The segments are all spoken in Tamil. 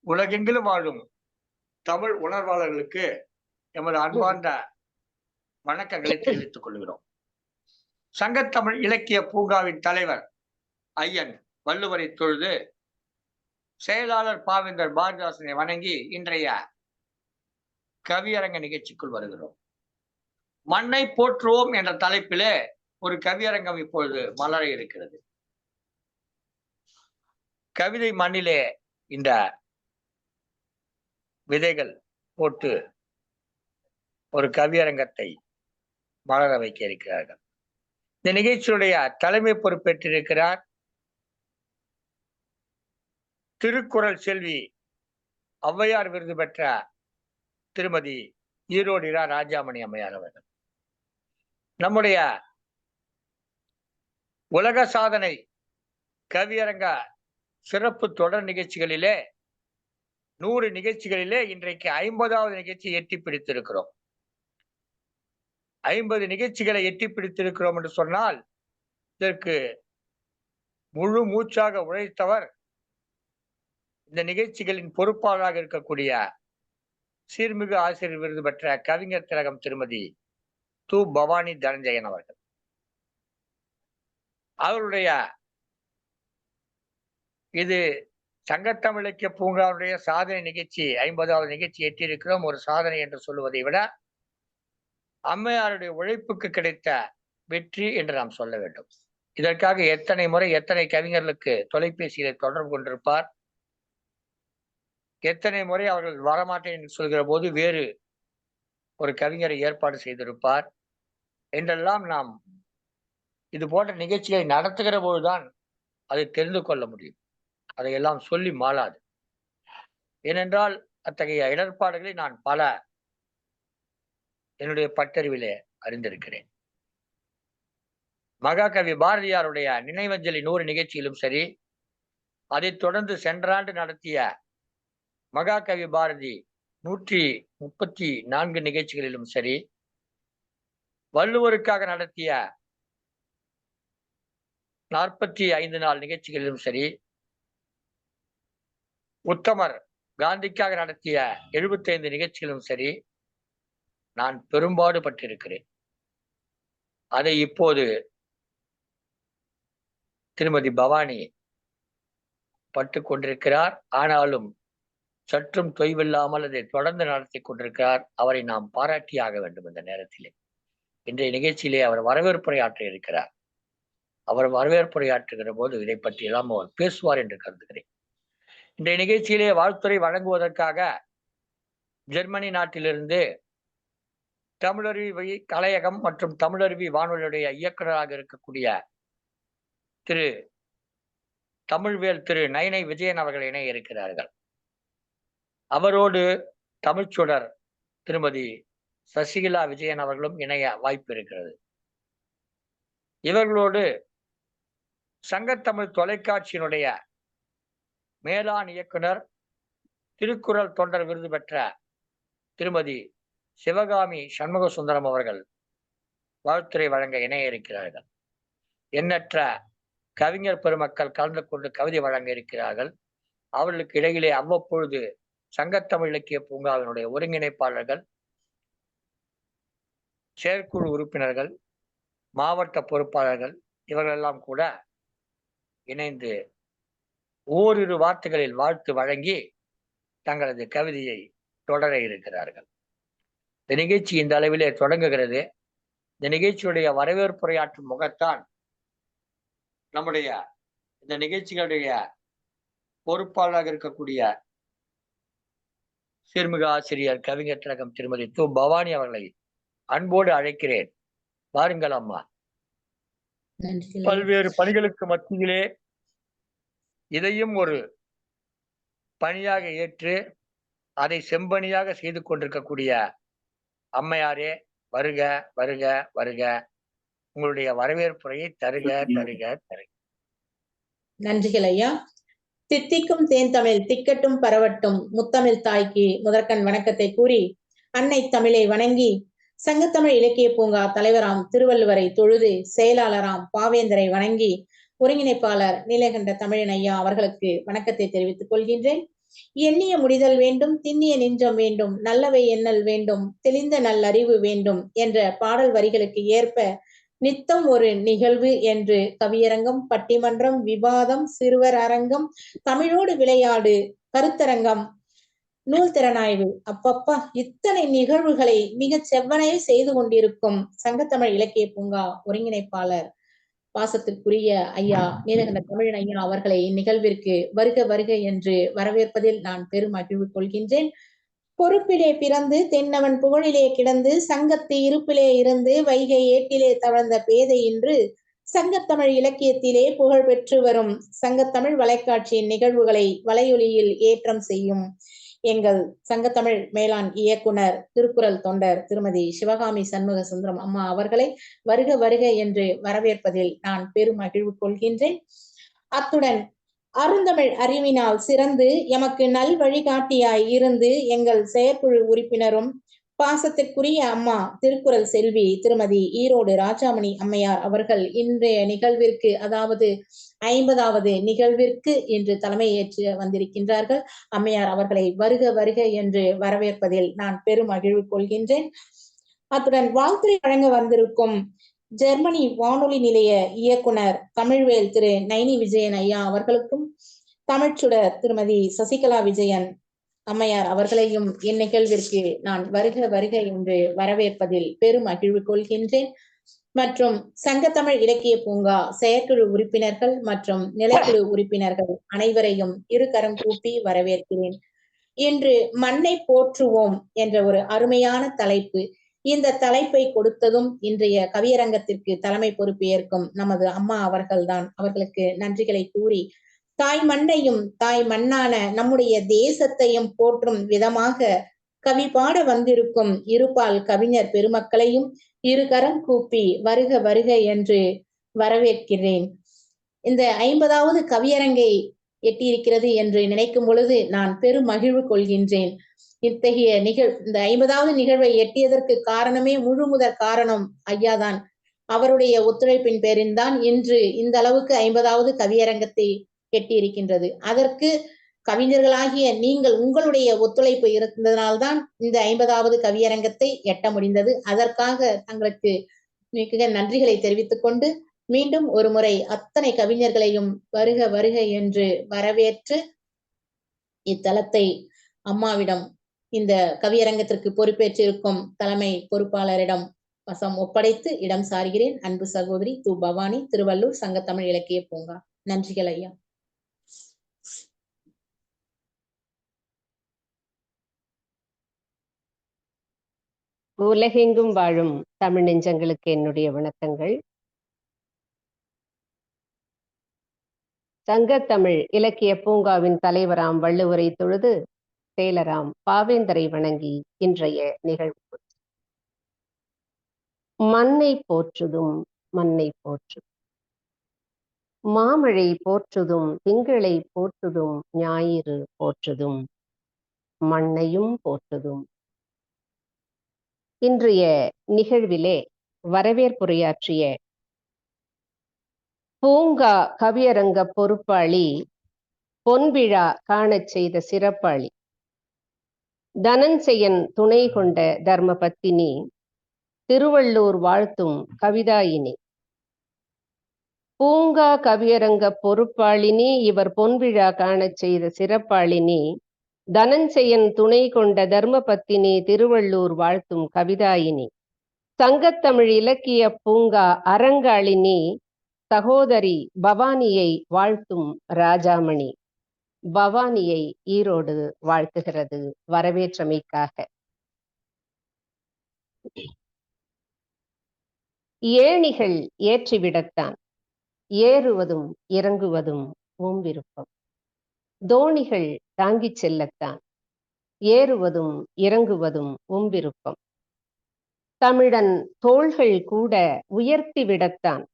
உலகெங்கிலும் வாழும் தமிழ் உணர்வாளர்களுக்கு எமது அன்பார்ந்த வணக்கங்களை தெரிவித்துக் கொள்கிறோம். சங்கத்தமிழ் இலக்கிய பூங்காவின் தலைவர் ஐயன் வள்ளுவரை தொழுது, செயலாளர் பாவேந்தர் பாரதிதாசனை வணங்கி இன்றைய கவியரங்க நிகழ்ச்சிக்குள் வருகிறோம். மண்ணை போற்றுவோம் என்ற தலைப்பிலே ஒரு கவியரங்கம் இப்பொழுது மலர இருக்கிறது. கவிதை மண்ணிலே இந்த விதைகள் போட்டு ஒரு கவியரங்கத்தை மலர வைக்க இருக்கிறார்கள். இந்த நிகழ்ச்சியுடைய தலைமை பொறுப்பேற்றிருக்கிறார் திருக்குறள் செல்வி, ஔவையார் விருது பெற்ற திருமதி ஈரோடு இரா ராஜாமணி அம்மையார் அவர்கள். நம்முடைய உலக சாதனை கவியரங்க சிறப்பு தொடர் நிகழ்ச்சிகளிலே 100 நிகழ்ச்சிகளிலே இன்றைக்கு 50வது நிகழ்ச்சியை எட்டி பிடித்திருக்கிறோம். 50 நிகழ்ச்சிகளை எட்டி பிடித்திருக்கிறோம் என்று சொன்னால் இதற்கு முழு மூச்சாக உழைத்தவர் இந்த நிகழ்ச்சிகளின் பொறுப்பாளராக இருக்கக்கூடிய சீர்மிகு ஆசிரியர் விருது பெற்ற கவிஞர் திலகம் திருமதி து. பவானி தனஞ்சயன் அவர்கள். அவருடைய இது சங்கத்தமிழ் இலக்கிய பூங்காவுடைய சாதனை நிகழ்ச்சி 50வது நிகழ்ச்சி எட்டியிருக்கிறோம். ஒரு சாதனை என்று சொல்லுவதை விட அம்மையாருடைய உழைப்புக்கு கிடைத்த வெற்றி என்று நாம் சொல்ல வேண்டும். இதற்காக எத்தனை முறை எத்தனை கவிஞர்களுக்கு தொலைபேசியில தொடர்பு கொண்டிருப்பார், எத்தனை முறை அவர்கள் வரமாட்டேன் என்று சொல்கிற போது வேறு ஒரு கவிஞரை ஏற்பாடு செய்திருப்பார் என்றெல்லாம் நாம் இது போன்ற நிகழ்ச்சிகளை நடத்துகிற போதுதான் அதை தெரிந்து கொள்ள முடியும். அதையெல்லாம் சொல்லி மாளாது. ஏனென்றால் அத்தகைய இடர்பாடுகளை நான் பல என்னுடைய பட்டறிவிலே அறிந்திருக்கிறேன். மகாகவி பாரதியாருடைய நினைவஞ்சலி 100 நிகழ்ச்சியிலும் சரி, அதைத் தொடர்ந்து சென்ற ஆண்டு நடத்திய மகாகவி பாரதி 134 நிகழ்ச்சிகளிலும் சரி, வள்ளுவருக்காக நடத்திய 45 நாள் நிகழ்ச்சிகளிலும் சரி, உத்தமர் காந்திக்காக நடத்திய 75 நிகழ்ச்சிகளும் சரி, நான் பெரும்பாடு பட்டிருக்கிறேன். அதை இப்போது திருமதி பவானி பட்டு கொண்டிருக்கிறார். ஆனாலும் சற்றும் தொய்வில்லாமல் அதை தொடர்ந்து நடத்தி கொண்டிருக்கிறார். அவரை நாம் பாராட்டியாக வேண்டும். இந்த நேரத்திலே இன்றைய நிகழ்ச்சியிலே அவர் வரவேற்புரையாற்ற இருக்கிறார். அவர் வரவேற்புரையாற்றுகிற போது இதை பற்றி எல்லாம் அவர் பேசுவார் என்று கருதுகிறேன். இன்றைய நிகழ்ச்சியிலே வாழ்த்துறை வழங்குவதற்காக ஜெர்மனி நாட்டிலிருந்து தமிழருவி கலையகம் மற்றும் தமிழருவி வானொலியுடைய இயக்குநராக இருக்கக்கூடிய திரு தமிழ்வேல் திரு நயனை விஜயன் அவர்கள் இணைய இருக்கிறார்கள். அவரோடு தமிழ்ச்சுடர் திருமதி சசிகலா விஜயன் அவர்களும் இணைய வாய்ப்பு இருக்கிறது. இவர்களோடு சங்கத்தமிழ் தொலைக்காட்சியினுடைய மேலாண் இயக்குனர், திருக்குறள் தொண்டர் விருது பெற்ற திருமதி சிவகாமி சண்முக சுந்தரம் அவர்கள் வாழ்த்துறை வழங்க இணைய இருக்கிறார்கள். எண்ணற்ற கவிஞர் பெருமக்கள் கலந்து கொண்டு கவிதை வழங்க இருக்கிறார்கள். அவர்களுக்கு இடையிலே அவ்வப்பொழுது சங்கத்தமிழ் இலக்கிய பூங்காவினுடைய ஒருங்கிணைப்பாளர்கள், செயற்குழு உறுப்பினர்கள், மாவட்ட பொறுப்பாளர்கள் இவர்களெல்லாம் கூட இணைந்து ஓரிரு வார்த்தைகளில் வாழ்த்து வழங்கி தங்களது கவிதையை தொடர இருக்கிறார்கள். இந்த நிகழ்ச்சி இந்த அளவிலே தொடங்குகிறது. இந்த நிகழ்ச்சியுடைய வரவேற்புரையாற்றும் முகத்தான் நம்முடைய இந்த நிகழ்ச்சிகளுடைய பொறுப்பாளராக இருக்கக்கூடிய சீர்மிகு ஆசிரியர் கவிஞர் திலகம் திருமதி து. பவானி அவர்களை அன்போடு அழைக்கிறேன். வாருங்கள் அம்மா. பல்வேறு பணிகளுக்கு மத்தியிலே இதையும் ஒரு பணியாக ஏற்று அதை செம்பணியாக செய்து கொண்டிருக்கக்கூடிய அம்மையாரே, வருக வருக வருக. உங்களுடைய வரவேற்புரையை தருக தருக தருக. நன்றிகள் ஐயா. தித்திக்கும் தேன்தமிழ் திக்கட்டும் பரவட்டும் முத்தமிழ் தாய்க்கு முதற்கண் வணக்கத்தை கூறி, அன்னை தமிழை வணங்கி, சங்கத்தமிழ் இலக்கிய பூங்கா தலைவராம் திருவள்ளுவரை தொழுது, செயலாளராம் பாவேந்தரை வணங்கி, ஒருங்கிணைப்பாளர் நீலகண்ட தமிழன் ஐயா அவர்களுக்கு வணக்கத்தை தெரிவித்துக் கொள்கின்றேன். எண்ணிய முடிதல் வேண்டும், திண்ணிய நெஞ்சம் வேண்டும், நல்லவை எண்ணல் வேண்டும், தெளிந்த நல்லறிவு வேண்டும் என்ற பாடல் வரிகளுக்கு ஏற்ப நித்தம் ஒரு நிகழ்வு என்று கவியரங்கம், பட்டிமன்றம், விவாதம், சிறுவர் அரங்கம், தமிழோடு விளையாடு, கருத்தரங்கம், நூல் திறனாய்வு, அப்பப்பா இத்தனை நிகழ்வுகளை மிகச் செவ்வனே செய்து கொண்டிருக்கும் சங்கத்தமிழ் இலக்கிய பூங்கா ஒருங்கிணைப்பாளர் பாசத்திற்குரிய ஐயா நீலகண்ட தமிழன் ஐயா அவர்களை இந்நிகழ்விற்கு வருக வருக என்று வரவேற்பதில் நான் பெரும் மகிழ்வு கொள்கின்றேன். பொறுப்பிலே பிறந்து தென்னவன் புகழிலே கிடந்து சங்கத்து இருப்பிலே இருந்து வைகை ஏட்டிலே தவழ்ந்த பேதை இன்று சங்கத்தமிழ் இலக்கியத்திலே புகழ் பெற்று வரும் சங்கத்தமிழ் வலைக்காட்சியின் நிகழ்வுகளை வலையொலியில் ஏற்றம் செய்யும் எங்கள் சங்கத்தமிழ் மேலாண் இயக்குனர் திருக்குறள் தொண்டர் திருமதி சிவகாமி சண்முக சுந்தரம் அம்மா அவர்களை வருக வருக என்று வரவேற்பதில் நான் பெரும் மகிழ்வு கொள்கின்றேன். அத்துடன் அருந்தமிழ் அறிவினால் சிறந்து எமக்கு நல் வழிகாட்டியாய் இருந்து எங்கள் செயற்குழு உறுப்பினரும் பாசத்திற்குரிய அம்மா திருக்குறள் செல்வி திருமதி ஈரோடு ராஜாமணி அம்மையார் அவர்கள் இன்றைய நிகழ்விற்கு, அதாவது 50வது நிகழ்விற்கு இன்று தலைமையேற்று வந்திருக்கின்றார்கள். அம்மையார் அவர்களை வருக வருக என்று வரவேற்பதில் நான் பெரும் மகிழ்வு கொள்கின்றேன். அத்துடன் வாழ்த்துறை வழங்க வந்திருக்கும் ஜெர்மனி வானொலி நிலைய இயக்குனர் தமிழ்வேல் திரு நைனி விஜயன் ஐயா அவர்களுக்கும், தமிழ்ச்சுடர் திருமதி சசிகலா விஜயன் அம்மையார் அவர்களையும் இந்நிகழ்விற்கு நான் வருக வருக என்று வரவேற்பதில் பெரும் மகிழ்வு கொள்கின்றேன். மற்றும் சங்கத்தமிழ் இலக்கிய பூங்கா செயற்குழு உறுப்பினர்கள் மற்றும் நிலைக்குழு உறுப்பினர்கள் அனைவரையும் இரு கரம் கூப்பி வரவேற்கிறேன். இன்று மண்ணை போற்றுவோம் என்ற ஒரு அருமையான தலைப்பு. இந்த தலைப்பை கொடுத்ததும் இன்றைய கவியரங்கத்திற்கு தலைமை பொறுப்பு ஏற்கும் நமது அம்மா அவர்கள்தான். அவர்களுக்கு நன்றிகளை கூறி, தாய் மண்ணையும் தாய் மண்ணான நம்முடைய தேசத்தையும் போற்றும் விதமாக கவி பாட வந்திருக்கும் இருபால் கவிஞர் பெருமக்களையும் இருகரம் கூப்பி வருக வருக என்று வரவேற்கிறேன். இந்த 50வது கவியரங்கை எட்டியிருக்கிறது என்று நினைக்கும் பொழுது நான் பெரும் மகிழ்வு கொள்கின்றேன். இத்தகைய இந்த 50வது நிகழ்வை எட்டியதற்கு காரணமே முழு முதற் காரணம் ஐயாதான். அவருடைய ஒத்துழைப்பின் பேரில் தான் இன்று இந்த அளவுக்கு 50வது கவியரங்கத்தை எட்டியிருக்கின்றது. அதற்கு கவிஞர்களாகிய நீங்கள் உங்களுடைய ஒத்துழைப்பு இருந்ததனால்தான் இந்த 50வது கவியரங்கத்தை எட்ட முடிந்தது. அதற்காக தங்களுக்கு மிக நன்றிகளை தெரிவித்துக் கொண்டு மீண்டும் ஒரு முறை அத்தனை கவிஞர்களையும் வருக வருக என்று வரவேற்று இத்தலத்தை அம்மாவிடம், இந்த கவியரங்கத்திற்கு பொறுப்பேற்றிருக்கும் தலைமை பொறுப்பாளரிடம் வசம் ஒப்படைத்து இடம் சார்கிறேன். அன்பு சகோதரி து பவானி, திருவள்ளூர் சங்கத்தமிழ் இலக்கிய பூங்கா. நன்றிகள் ஐயா. உலகெங்கும் வாழும் தமிழ் நெஞ்சங்களுக்கு என்னுடைய வணக்கங்கள். சங்கத்தமிழ் இலக்கிய பூங்காவின் தலைவராம் வள்ளுவரை தொழுது செயலராம் பாவேந்தரை வணங்கி இன்றைய நிகழ்வு. மண்ணை போற்றுதும் மண்ணை போற்றும், மாமழை போற்றுதும் திங்களை போற்றுதும் ஞாயிறு போற்றுதும் மண்ணையும் போற்றுதும். இன்றைய நிகழ்விலே வரவேற்புரையாற்றிய பூங்கா கவியரங்க பொறுப்பாளி, பொன்விழா காணச் செய்த சிறப்பாளி, தனஞ்செயன் துணை கொண்ட தர்மபத்தினி, திருவள்ளூர் வாழ்த்தும் கவிதாயினி. பூங்கா கவியரங்க பொறுப்பாளினி இவர், பொன்விழா காணச் செய்த சிறப்பாளினி, தனஞ்செயன் துணை கொண்ட தர்மபத்தினி, திருவள்ளூர் வாழ்த்தும் கவிதாயினி, சங்கத்தமிழ் இலக்கிய பூங்கா அரங்காளினி, சகோதரி பவானியை வாழ்த்தும் ராஜாமணி. பவானியை ஈரோடு வாழ்த்துகிறது வரவேற்றமைக்காக. ஏணிகள் ஏற்றிவிடத்தான், ஏறுவதும் இறங்குவதும் உம் விருப்பம். தோணிகள் தாங்கிச் செல்லத்தான், ஏறுவதும் இறங்குவதும் உம் விருப்பம். தமிழன் தோள்கள் கூட உயர்த்தி விடத்தான்,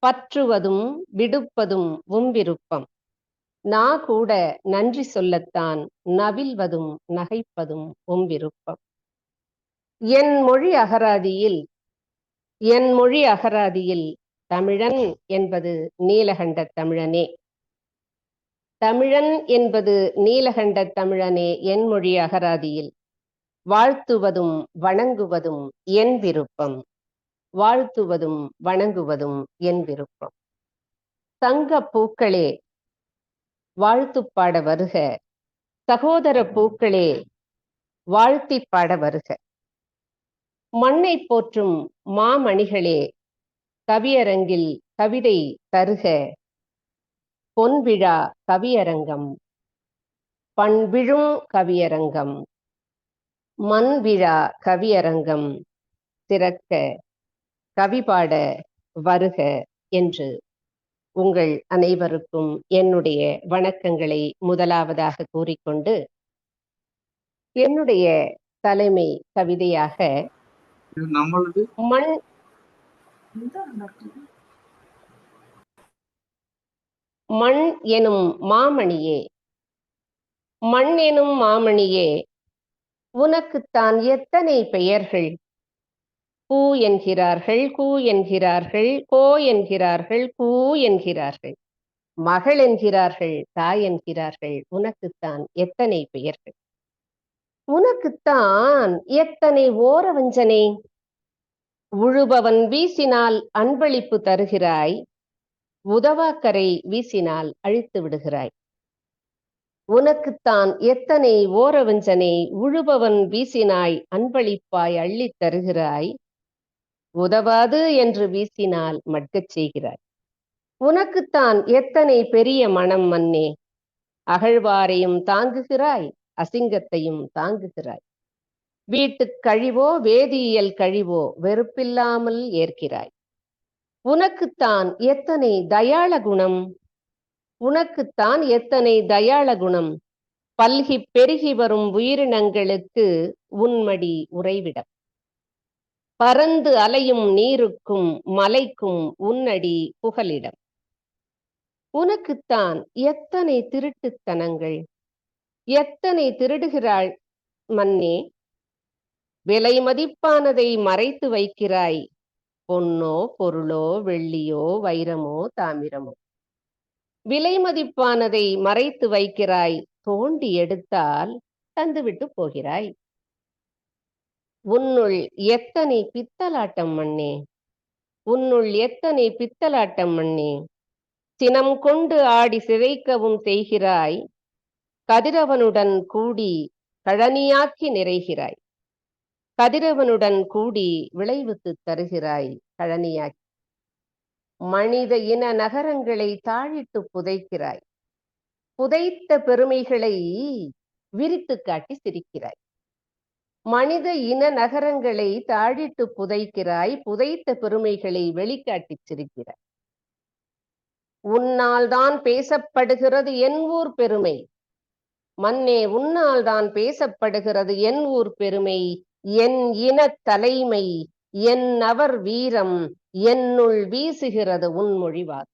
பற்றுவதும் விடுப்பதும் உம் விருப்பம். நா கூட நன்றி சொல்லத்தான், நவில்வதும் நகைப்பதும் உம் விருப்பம். என் மொழி அகராதியில் தமிழன் என்பது நீலகண்ட தமிழனே. தமிழன் என்பது நீலகண்ட தமிழனே என் மொழி அகராதியில். வாழ்த்துவதும் வணங்குவதும் என் விருப்பம். வாழ்த்துவதும் வணங்குவதும் என் விருப்பம். தங்க பூக்களே வாழ்த்து பாட வருக. சகோதர பூக்களே வாழ்த்தி பாட வருக. மண்ணை போற்றும் மாமணிகளே கவியரங்கில் கவிதை தருக. பொன்விழா கவியரங்கம், பண்பிழும் கவியரங்கம், மண்விழா கவியரங்கம் திறக்க கவிபாட வருக என்று உங்கள் அனைவருக்கும் என்னுடைய வணக்கங்களை முதலாவதாக கூறிக்கொண்டு, என்னுடைய தலைமை கவிதையாக மண் எனும் மாமணியே, மண் எனும் மாமணியே, உனக்குத்தான் எத்தனை பெயர்கள். பூ என்கிறார்கள், கூ என்கிறார்கள், கோ என்கிறார்கள், கூ என்கிறார்கள், மகள் என்கிறார்கள், தாய் என்கிறார்கள். உனக்குத்தான் எத்தனை பெயர்கள். உனக்குத்தான் எத்தனை ஓரவஞ்சனை. உழுபவன் வீசினால் அன்பளிப்பு தருகிறாய், உதவாக்கரை வீசினால் அழித்து விடுகிறாய். உனக்குத்தான் எத்தனை ஓரவஞ்சனை. உழுபவன் வீசினாய் அன்பளிப்பாய் அள்ளித் தருகிறாய், உதவாது என்று வீசினால் மட்கச் செய்கிறாய். உனக்குத்தான் எத்தனை பெரிய மனம் மன்னே. அகழ்வாரையும் தாங்குகிறாய், அசிங்கத்தையும் தாங்குகிறாய். வீட்டுக் கழிவோ வேதியியல் கழிவோ வெறுப்பில்லாமல் ஏற்கிறாய். உனக்குத்தான் எத்தனை தயாள குணம். உனக்குத்தான் எத்தனை தயாள குணம். பல்கி பெருகி வரும் உயிரினங்களுக்கு உன்மடி உறைவிடம். பறந்து அலையும் நீருக்கும் மலைக்கும் உன்னடி புகலிடம். உனக்குத்தான் எத்தனை திருட்டுத்தனங்கள். எத்தனை திருடுகிறாள் மன்னே. விலை மதிப்பானதை மறைத்து வைக்கிறாய். பொன்னோ பொருளோ வெள்ளியோ வைரமோ தாமிரமோ. விலை மதிப்பானதை மறைத்து வைக்கிறாய். தோண்டி எடுத்தால் தந்துவிட்டு போகிறாய். உன்னுள் எத்தனை பித்தலாட்டம் மண்ணே. உன்னுள் எத்தனை பித்தலாட்டம் மண்ணே. சினம் கொண்டு ஆடி சிதைக்கவும் செய்கிறாய். கதிரவனுடன் கூடி கழனியாக்கி நிறைகிறாய். கதிரவனுடன் கூடி விளைவித்து தருகிறாய் கழனியாக்கி. மனித இன நகரங்களை தாழிட்டு புதைக்கிறாய். புதைத்த பெருமைகளை விரித்து காட்டி சிரிக்கிறாய். மனித இன நகரங்களை தாழிட்டு புதைக்கிறாய். புதைத்த பெருமைகளை வெளிக்காட்டி சிரிக்கிறாய். உன்னால் தான் பேசப்படுகிறது என் ஊர் பெருமை. மன்னே, உன்னால் தான் பேசப்படுகிறது என் ஊர் பெருமை. என் இன தலைமை, என் அவர் வீரம், என்னுள் வீசுகிறது உன் மொழிவார்.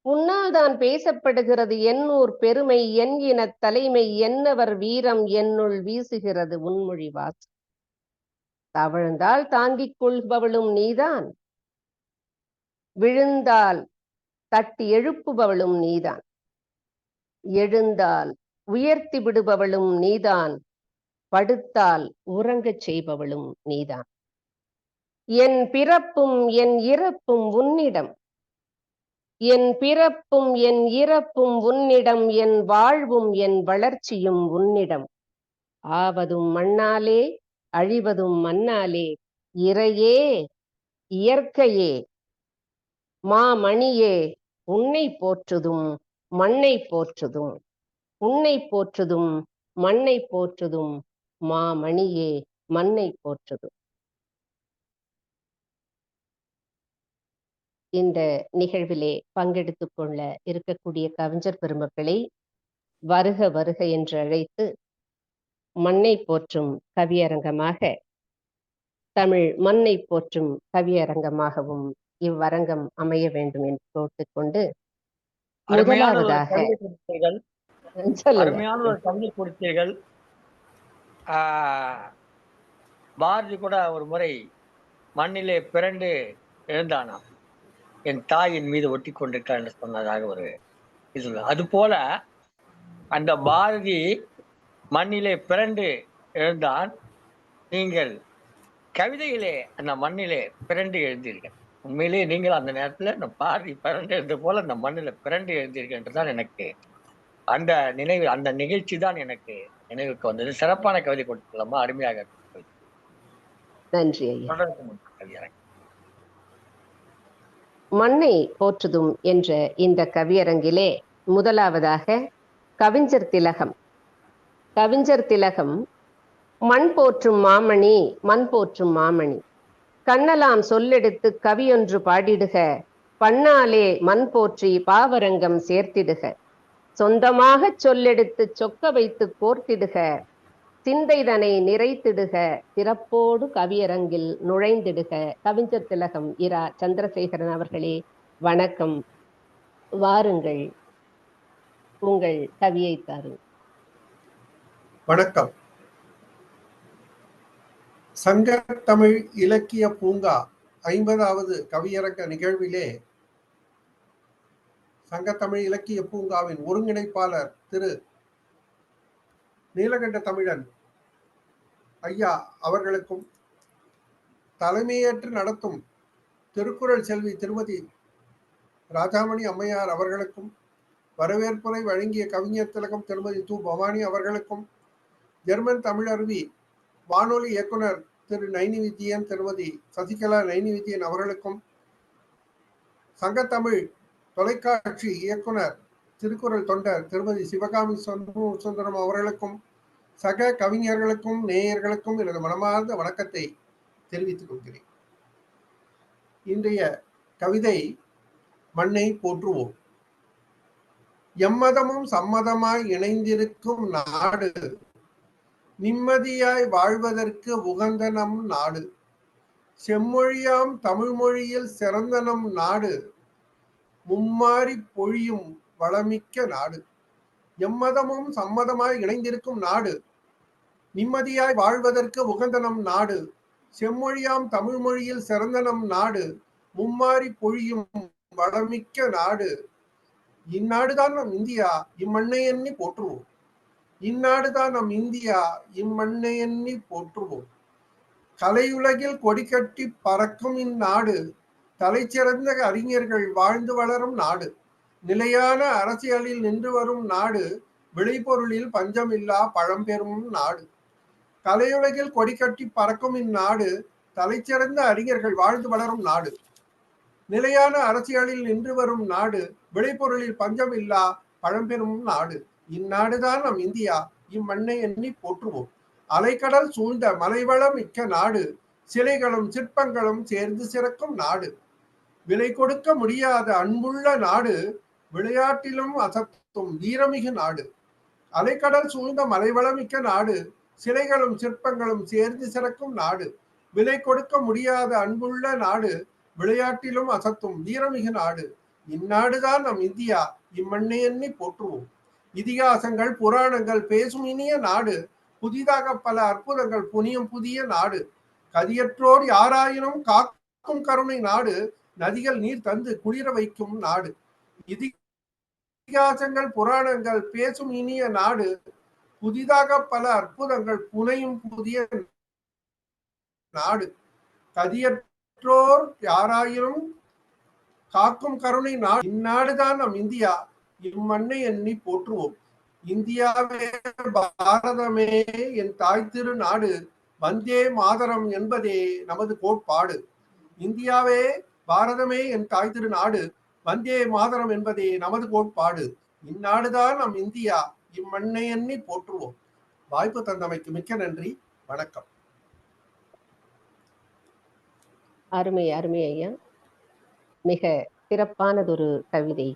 உன்னால் தான் பேசப்படுகிறது என் ஊர் பெருமை, என் இன தலைமை, என்னவர் வீரம், என்னுள் வீசுகிறது உன்மொழிவார். தவழ்ந்தால் தாங்கிக் கொள்பவளும் நீதான், விழுந்தால் தட்டி எழுப்புபவளும் நீதான், எழுந்தால் உயர்த்தி விடுபவளும் நீதான், படுத்தால் உறங்கச் செய்பவளும் நீதான். என் பிறப்பும் என் இறப்பும் உன்னிடம். என் பிறப்பும் என் இறப்பும் உன்னிடம். என் வாழ்வும் என் வளர்ச்சியும் உன்னிடம். ஆவதும் மண்ணாலே அழிவதும் மண்ணாலே. இறையே இயற்கையே மாமணியே, உன்னை போற்றுதும் மண்ணை போற்றுதும். உன்னை போற்றுதும் மண்ணை போற்றுதும் மாமணியே, மண்ணை போற்றுதும். இந்த நிகழ்விலே பங்கெடுத்துக் கொள்ள இருக்கக்கூடிய கவிஞர் பெருமக்களை வருக வருக என்று அழைத்து, மண்ணை போற்றும் கவியரங்கமாக, தமிழ் மண்ணை போற்றும் கவியரங்கமாகவும் இவ்வரங்கம் அமைய வேண்டும் என்று கேட்டுக்கொண்டு, முதலாவதாக அருமையான ஒரு கவிதை கொடுத்தீர்கள். பாரதி கூட ஒரு முறை மண்ணிலே பிறண்டு எழுந்தானாம், என் தாயின் மீது ஒட்டி கொண்டிருக்கார் என்று சொன்னதாக ஒரு இது. அது போல அந்த பாரதி மண்ணிலே பிறண்டு எழுந்தான். நீங்கள் கவிதையிலே அந்த மண்ணிலே பிறண்டு எழுந்தீர்கள். உண்மையிலேயே நீங்கள் அந்த நேரத்துல அந்த பாரதி பிறண்டு எழுந்தது போல அந்த மண்ணில பிறண்டு எழுந்தீர்கள் என்றுதான் எனக்கு அந்த நினைவு, அந்த நிகழ்ச்சி தான் எனக்கு நினைவுக்கு வந்தது. சிறப்பான கவிதை கொடுத்துக்கலாமா? அருமையாக இருக்கு. நன்றி ஐயா. தொடர்ந்து கவியரங்கம். மண்ணை போற்றுதும் என்ற இந்த கவியரங்கிலே முதலாவதாக கவிஞர் திலகம். கவிஞர் திலகம் மண் போற்றும் மாமணி, மண் போற்றும் மாமணி, கண்ணலாம் சொல்லெடுத்து கவியொன்று பாடிடுக, பண்ணாலே மண் போற்றி பாவரங்கம் சேர்த்திடுக, சொந்தமாக சொல்லெடுத்து சொக்க வைத்து கோர்த்திடுக, சிந்தைதனை நிறைத்திடுக, சிறப்போடு கவியரங்கில் நுழைந்திடுக. கவிஞர் திலகம் இரா சந்திரசேகரன் அவர்களே, வணக்கம். வாருங்கள், உங்கள் கவியை தாருங்கள். வணக்கம். சங்க தமிழ் இலக்கிய பூங்கா 50வது கவியரங்க நிகழ்விலே சங்கத்தமிழ் இலக்கிய பூங்காவின் ஒருங்கிணைப்பாளர் திரு நீலகண்ட தமிழன் ஐயா அவர்களுக்கும், தலைமையேற்று நடத்தும் திருக்குறள் செல்வி திருமதி ராஜாமணி அம்மையார் அவர்களுக்கும், வரவேற்புரை வழங்கிய கவிஞர் திலகம் திருமதி து. பவானி அவர்களுக்கும், ஜெர்மன் தமிழருவி வானொலி இயக்குனர் திரு நைனி விஜயன் திருமதி சசிகலா நைனி விஜயன் அவர்களுக்கும், சங்கத்தமிழ் தொலைக்காட்சி இயக்குனர் திருக்குறள் தொண்டர் திருமதி சிவகாமி சுந்தரம் அவர்களுக்கும், சக கவிஞர்களுக்கும் நேயர்களுக்கும் எனது மனமார்ந்த வணக்கத்தை தெரிவித்துக் கொள்கிறேன். இன்றைய கவிதை மண்ணை போற்றுவோம். எம்மதமும் சம்மதமாய் இணைந்திருக்கும் நாடு, நிம்மதியாய் வாழ்வதற்கு உகந்த நம் நாடு, செம்மொழியாம் தமிழ் மொழியில் சிறந்த நம் நாடு, மும்மாறி பொழியும் வளமிக்க நாடு. எம்மதமும் சம்மதமாய் இணைந்திருக்கும் நாடு, நிம்மதியாய் வாழ்வதற்கு உகந்த நம் நாடு, செம்மொழியாம் தமிழ் மொழியில் சிறந்த நம் நாடு, மும்மாறி பொழியும் வளமிக்க நாடு. இந்நாடுதான் நம் இந்தியா, இம்மண்ணை எண்ணி போற்றுவோம். இந்நாடுதான் நம் இந்தியா, இம்மண்ணை எண்ணி போற்றுவோம். கலையுலகில் கொடிக்கட்டி பறக்கும் இந்நாடு, தலைச்சிறந்த அறிஞர்கள் வாழ்ந்து வளரும் நாடு, நிலையான அரசியலில் நின்று வரும் நாடு, விளைபொருளில் பஞ்சமில்லா பழம்பெரும் நாடு. கலையுலகில் கொடிக்கட்டி பறக்கும் இந்நாடு, தலைச்சிறந்த அறிஞர்கள் வாழ்ந்து வளரும் நாடு, நிலையான அரசியலில் நின்று வரும் நாடு, விளைபொருளில் பஞ்சமில்லா பழம்பெரும் நாடு. இந்நாடுதான் நம் இந்தியா, இம்மண்ணை எண்ணி போற்றுவோம். அலைக்கடல் சூழ்ந்த மலைவளம் மிக்க நாடு, சிலைகளும் சிற்பங்களும் சேர்ந்து சிறக்கும் நாடு, விலை கொடுக்க முடியாத அன்புள்ள நாடு, விளையாட்டிலும் அசத்தும் வீரமிகு நாடு. அலைக்கடல் சூழ்ந்த மலைவளம் மிக்க நாடு, சிலைகளும் சிற்பங்களும் சேர்ந்து சிறக்கும் நாடு, விலை கொடுக்க முடியாத அன்புள்ள நாடு, விளையாட்டிலும் அசத்தும் வீரமிகு நாடு. இந்நாடுதான் நம் இந்தியா, இம்மண்ணை எண்ணி போற்றுவோம். இதிகாசங்கள் புராணங்கள் பேசும் இனிய நாடு, புதிதாக பல அற்புதங்கள் புனியும் புதிய நாடு, கதியற்றோர் யாராயினும் காக்கும் கருணை நாடு, நதிகள் நீர் தந்து குளிர வைக்கும் நாடு. இதிகாசங்கள் புராணங்கள் பேசும் இனிய நாடு, புதிதாக பல அற்புதங்கள் புனையும் புதிய நாடு, கதியற்றோர் யாராயினும் காக்கும் கருணை நாடு. இந்நாடுதான் நம் இந்தியா, இம்மண்ணை எண்ணி போற்றுவோம். இந்தியாவே பாரதமே என் தாய் திரு நாடு, வந்தே மாதரம் என்பதே நமது கோட்பாடு. இந்தியாவே பாரதமே என் தாய் திரு நாடு, வந்தே மாதரம் என்பதே நமது கோட்பாடு. இந்நாடுதான் நம் இந்தியா, இம்மண்ணை எண்ணி போற்றுவோம். வாய்ப்பு தந்தமைக்கு மிக்க நன்றி. வணக்கம். அருமை அருமை ஐயா, மிக சிறப்பானதொரு கவிதை.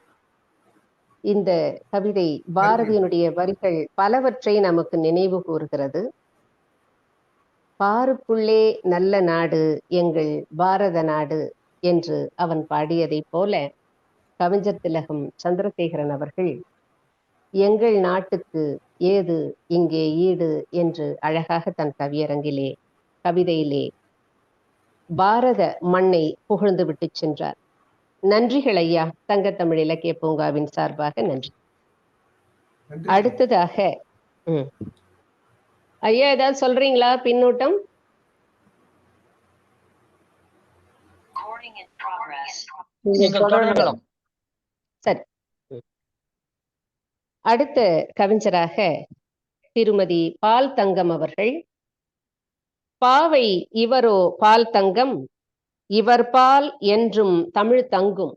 இந்த கவிதை பாரதியினுடைய வரிகள் பலவற்றை நமக்கு நினைவு கூறுகிறது. பாருக்குள்ளே நல்ல நாடு எங்கள் பாரத நாடு என்று அவன் பாடியதைப் போல கவிஞர் திலகம் சந்திரசேகரன் அவர்கள் எங்கள் நாட்டுக்கு ஏது இங்கே ஈடு என்று அழகாக தன் கவியரங்கிலே கவிதையிலே பாரத மண்ணை புகழ்ந்து விட்டு சென்றார். நன்றிகள் ஐயா, சங்கத்தமிழ் இலக்கிய பூங்காவின் சார்பாக நன்றி. நன்றி. அடுத்ததாக ஐயா ஏதாவது சொல்றீங்களா? பின்னூட்டம். நீங்கள் தொடரலாம். சரி. அடுத்த கவிஞராக திருமதி பால் தங்கம் அவர்கள். பாவை இவரோ பால் தங்கம், இவர் பால் என்றும் தமிழ் தங்கும்.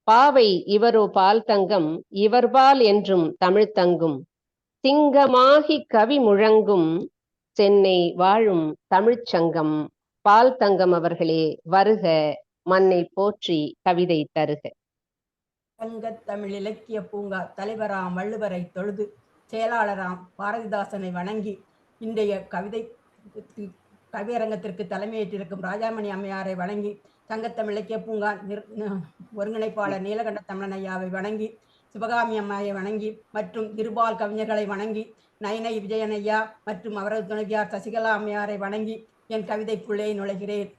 பாவை இவரோ பால் தங்கம், இவர் பால் என்றும் தமிழ் தங்கும். சிங்கமாகி கவி முழங்கும் சென்னை வாழும் தமிழ்ச்சங்கம். பால் தங்கம் அவர்களே வருக, மண்ணை போற்றி கவிதை தருக. சங்கத் தமிழ் இலக்கிய பூங்கா தலைவராம் வள்ளுவரை தொழுது செயலாளராம் பாரதிதாசனை வணங்கி இன்றைய கவியரங்கத்திற்கு தலைமையேற்றிருக்கும் ராஜாமணி அம்மையாரை வணங்கி, சங்கத்தமிழ் இலக்கிய பூங்கா ஒருங்கிணைப்பாளர் நீலகண்ட தமிழன் ஐயாவை வணங்கி, சிவகாமி அம்மாவை வணங்கி மற்றும் இருபால் கவிஞர்களை வணங்கி, நயனை விஜயன் ஐயா மற்றும் அவரது துணைவியார் சசிகலா அம்மையாரை வணங்கி என் கவிதைக்குள்ளே நுழைகிறேன்.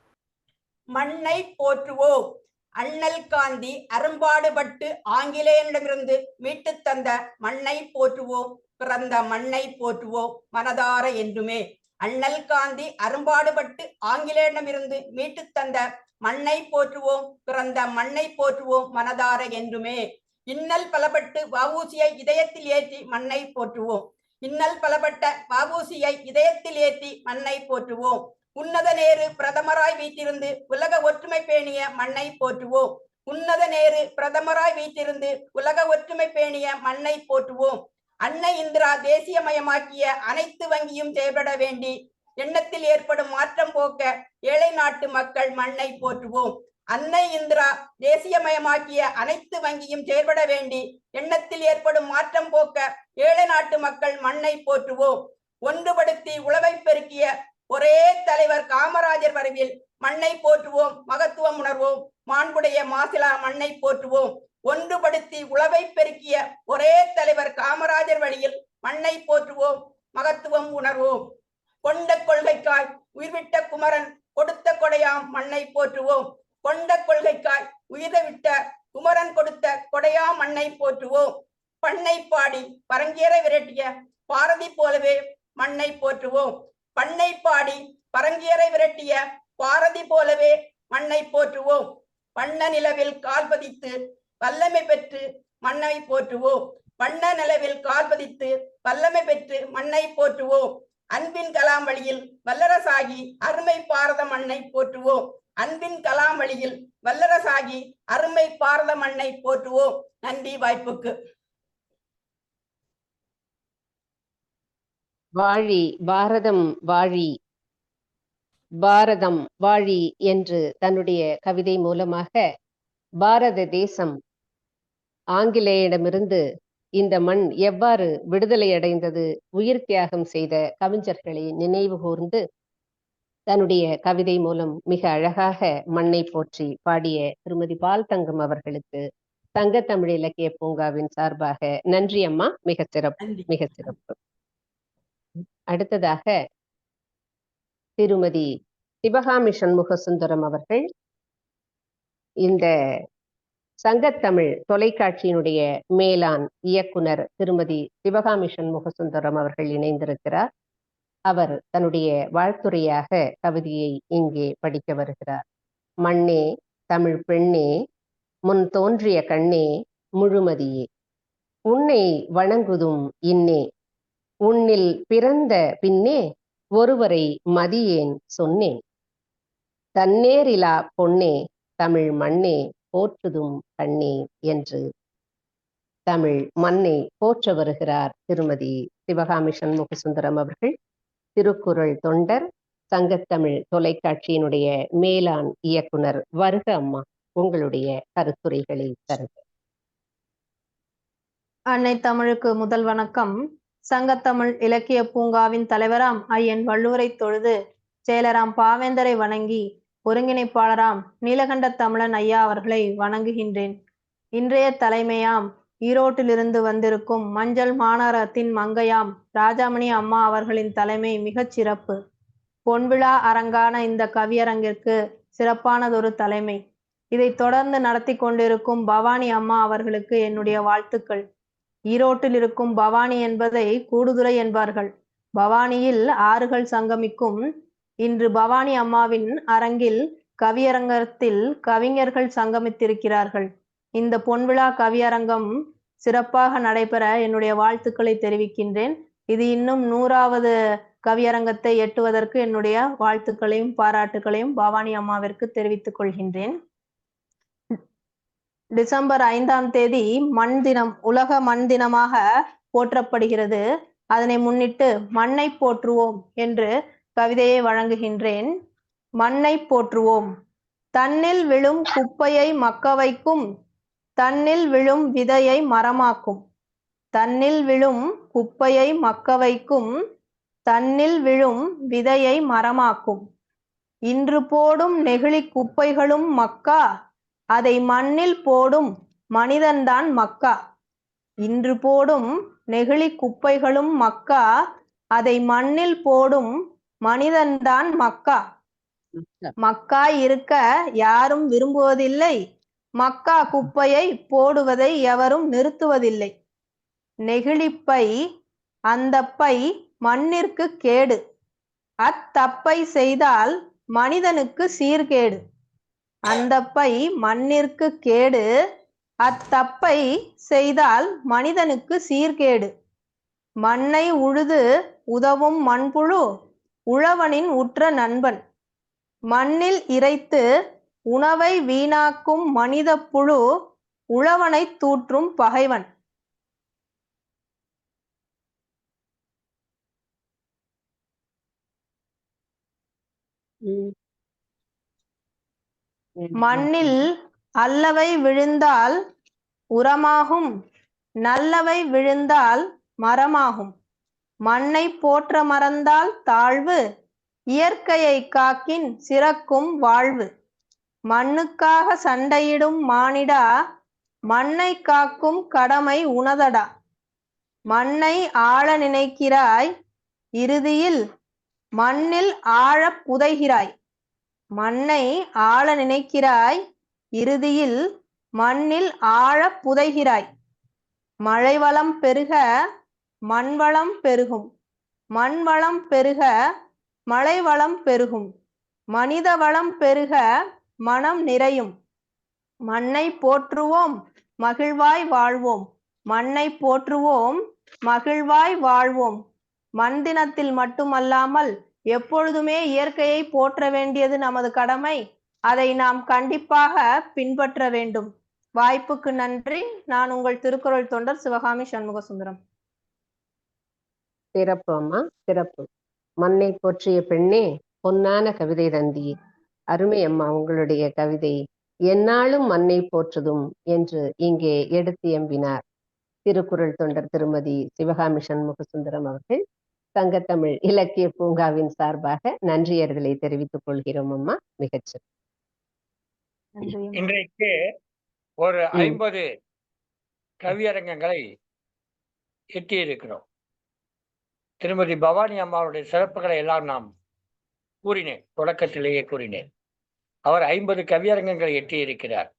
மண்ணை போற்றுவோம். அண்ணல் காந்தி அரும்பாடுபட்டு ஆங்கிலேயனிடமிருந்து மீட்டு தந்த மண்ணை போற்றுவோம், பிறந்த மண்ணை போற்றுவோம் மனதார என்றுமே. அண்ணல் காந்தி அரும்பாடுபட்டு ஆங்கிலேயனிடமிருந்து மீட்டு தந்த மண்ணை போற்றுவோம், பிறந்த மண்ணை போற்றுவோம் மனதார என்றுமே. இன்னல் பலப்பட்டு வஉசியை இதயத்தில் ஏற்றி மண்ணை போற்றுவோம். இன்னல் பலப்பட்ட வஉசியை இதயத்தில் ஏற்றி மண்ணை போற்றுவோம். உன்னத நேரு பிரதமராய் வீட்டிருந்து உலக ஒற்றுமை பேணிய மண்ணை போற்றுவோம். உன்னத நேரு பிரதமராய் வீட்டிருந்து உலக ஒற்றுமை பேணிய மண்ணை போற்றுவோம். அன்னை இந்திரா தேசியமயமாக்கிய அனைத்து வங்கியும் செயல்பட வேண்டி எண்ணத்தில் ஏற்படும் மாற்றம் போக்க ஏழை நாட்டு மக்கள் மண்ணை போற்றுவோம். அன்னை இந்திரா தேசியமயமாக்கிய அனைத்து வங்கியும் செயல்பட வேண்டி எண்ணத்தில் ஏற்படும் மாற்றம் போக்க ஏழை நாட்டு மக்கள் மண்ணை போற்றுவோம். ஒன்றுபடுத்தி உழவை பெருக்கிய ஒரே தலைவர் காமராஜர் வரைவில் மண்ணை போற்றுவோம், மகத்துவம் உணர்வோம். மாண்புடைய மாசிலா மண்ணை போற்றுவோம். ஒன்றுபடுத்தி உழவை பெருக்கிய ஒரே தலைவர் காமராஜர் வழியில் மண்ணை போற்றுவோம், மகத்துவம் உணர்வோம். கொண்ட கொள்கைக்காய் உயிர்விட்ட குமரன் கொடுத்த கொடையாம் மண்ணை போற்றுவோம். கொண்ட கொள்கைக்காய் உயிர்விட்ட குமரன் கொடுத்த கொடையாம் மண்ணை போற்றுவோம். பண்ணை பாடி பரங்கேற விரட்டிய பாரதி போலவே மண்ணை போற்றுவோம். பண்ணை பாடி பரங்கியரை விரட்டிய பாரதி போலவே மண்ணை போற்றுவோம். பண்ண நிலவில் கால் பதித்து வல்லமை பெற்று மண்ணை போற்றுவோம். பண்ண நிலவில் கால் பதித்து வல்லமை பெற்று மண்ணை போற்றுவோம். அன்பின் கலாம் வழியில் வல்லரசாகி அருமை பாரத மண்ணை போற்றுவோம். அன்பின் கலாம் வழியில் வல்லரசாகி அருமை பாரத மண்ணை போற்றுவோம். நன்றி வாய்ப்புக்கு. வாழி பாரதம் வாழி, பாரதம் வாழி என்று தன்னுடைய கவிதை மூலமாக பாரத தேசம் ஆங்கிலேயரிடமிருந்து இந்த மண் எவ்வாறு விடுதலை அடைந்தது, உயிர் தியாகம் செய்த கவிஞர்களை நினைவு கூர்ந்து தன்னுடைய கவிதை மூலம் மிக அழகாக மண்ணை போற்றி பாடிய திருமதி பால் தங்கம் அவர்களுக்கு சங்கத்தமிழ் இலக்கிய பூங்காவின் சார்பாக நன்றி அம்மா. மிக சிறப்பு, மிக சிறப்பு. அடுத்ததாக திருமதி சிவகாமி சண்முக சுந்தரம் அவர்கள் இந்த சங்கத்தமிழ் தொலைக்காட்சியினுடைய மேலாண் இயக்குனர் திருமதி சிவகாமி சண்முக சுந்தரம் அவர்கள் இணைந்திருக்கிறார். அவர் தன்னுடைய வாழ்த்துரையாக கவிதையை இங்கே படிக்க வருகிறார். மண்ணே தமிழ் பெண்ணே, முன் தோன்றிய கண்ணே முழுமதியே, உன்னை வணங்குதும் இன்னே, உன்னில் பிறந்த பின்னே ஒருவரை மதியேன் சொன்னேன், தன்னேரிலா பொன்னே தமிழ் மண்ணே போற்றுதும் கண்ணே என்று தமிழ் மண்ணை போற்ற வருகிறார் திருமதி சிவகாமி சண்முக சுந்தரம் அவர்கள். திருக்குறள் தொண்டர், சங்கத்தமிழ் தொலைக்காட்சியினுடைய மேலாண் இயக்குனர். வருக அம்மா, உங்களுடைய கருத்துரைகளை தருக. அன்னை தமிழுக்கு முதல் வணக்கம். சங்கத்தமிழ் இலக்கிய பூங்காவின் தலைவராம் ஐயன் வள்ளுவரை தொழுது செயலராம் பாவேந்தரை வணங்கி ஒருங்கிணைப்பாளராம் நீலகண்ட தமிழன் ஐயா அவர்களை வணங்குகின்றேன். இன்றைய தலைமையாம் ஈரோட்டிலிருந்து வந்திருக்கும் மஞ்சள் மாநகரத்தின் மங்கையாம் ராஜாமணி அம்மா அவர்களின் தலைமை மிகச் சிறப்பு. பொன்விழா அரங்கான இந்த கவியரங்கிற்கு சிறப்பானதொரு தலைமை. இதை தொடர்ந்து நடத்தி கொண்டிருக்கும் பவானி அம்மா அவர்களுக்கு என்னுடைய வாழ்த்துக்கள். ஈரோட்டில் இருக்கும் பவானி என்பதை கூடுதுறை என்பார்கள். பவானியில் ஆறுகள் சங்கமிக்கும். இன்று பவானி அம்மாவின் அரங்கில் கவியரங்கத்தில் கவிஞர்கள் சங்கமித்திருக்கிறார்கள். இந்த பொன்விழா கவியரங்கம் சிறப்பாக நடைபெற என்னுடைய வாழ்த்துக்களை தெரிவிக்கின்றேன். இது இன்னும் 100வது கவியரங்கத்தை எட்டுவதற்கு என்னுடைய வாழ்த்துக்களையும் பாராட்டுகளையும் பவானி அம்மாவிற்கு தெரிவித்துக் கொள்கின்றேன். டிசம்பர் 5ஆம் தேதி மண் தினம், உலக மண் தினமாக போற்றப்படுகிறது. அதனை முன்னிட்டு மண்ணை போற்றுவோம் என்று கவிதையை வழங்குகின்றேன். மண்ணை போற்றுவோம். தன்னில் விழும் குப்பையை மக்க வைக்கும், தன்னில் விழும் விதையை மரமாக்கும். தன்னில் விழும் குப்பையை மக்க வைக்கும், தன்னில் விழும் விதையை மரமாக்கும். இன்று போடும் நெகிழி குப்பைகளும் மக்கா, அதை மண்ணில் போடும் மனிதன்தான் மக்கா. இன்று போடும் நெகிழி குப்பைகளும் மக்கா, அதை மண்ணில் போடும் மனிதன்தான் மக்கா. மக்காய் இருக்க யாரும் விரும்புவதில்லை, மக்கா குப்பையை போடுவதை எவரும் நிறுத்துவதில்லை. நெகிழிப்பை, அந்த பை மண்ணிற்கு கேடு, அத்தப்பை செய்தால் மனிதனுக்கு சீர்கேடு. அந்த பை மண்ணிற்கு கேடு, அத்தப்பை செய்தால் மனிதனுக்கு சீர்கேடு. மண்ணை உழுது உதவும் மண்புழு உழவனின் உற்ற நண்பன். மண்ணில் இறைத்து உணவை வீணாக்கும் மனித புழு உழவனை தூற்றும் பகைவன். மண்ணில் அல்லவை விழுந்தால் உரமாகும், நல்லவை விழுந்தால் மரமாகும். மண்ணை போற்ற மறந்தால் தாழ்வு, இயற்கையை காக்கின் சிறக்கும் வாழ்வு. மண்ணுக்காக சண்டையிடும் மானிடா, மண்ணை காக்கும் கடமை உனதடா. மண்ணை ஆள நினைக்கிறாய், இறுதியில் மண்ணில் ஆழ புதைகிறாய். மண்ணை ஆள நினைக்கிறாய், இறுதியில் மண்ணில் ஆழ புதைகிறாய். மழை வளம் பெருக மண்வளம் பெருகும், மண்வளம் பெருக மழை வளம் பெருகும். மனித வளம் பெருக மனம் நிறையும். மண்ணை போற்றுவோம் மகிழ்வாய் வாழ்வோம், மண்ணை போற்றுவோம் மகிழ்வாய் வாழ்வோம். மண் தினத்தில் மட்டுமல்லாமல் எப்பொழுதுமே இயற்கையை போற்ற வேண்டியது நமது கடமை. அதை நாம் கண்டிப்பாக பின்பற்ற வேண்டும். வாய்ப்புக்கு நன்றி. நான் உங்கள் திருக்குறள் தொண்டர் சிவகாமி சண்முகசுந்தரம். சிறப்பு அம்மா, சிறப்பு. மண்ணை போற்றிய பெண்ணே, பொன்னான கவிதை தந்தியே. அருமை அம்மா, உங்களுடைய கவிதை எந்நாளும் மண்ணை போற்றுதும் என்று இங்கே எடுத்து எம்பினார் திருக்குறள் தொண்டர் திருமதி சிவகாமி சண்முகசுந்தரம் அவர்கள். சங்கத்தமிழ் இலக்கிய பூங்காவின் சார்பாக நன்றியர்களை தெரிவித்துக் கொள்கிறோம் அம்மா. மிகச்சிறப்பு. இன்றைக்கு ஒரு 50 கவியரங்கங்களை எட்டியிருக்கிறோம். திருமதி பவானி அம்மாவுடைய சிறப்புகளை எல்லாம் நாம் கூறினேன், தொடக்கத்திலேயே கூறினேன். அவர் 50 கவியரங்கங்களை எட்டியிருக்கிறார்.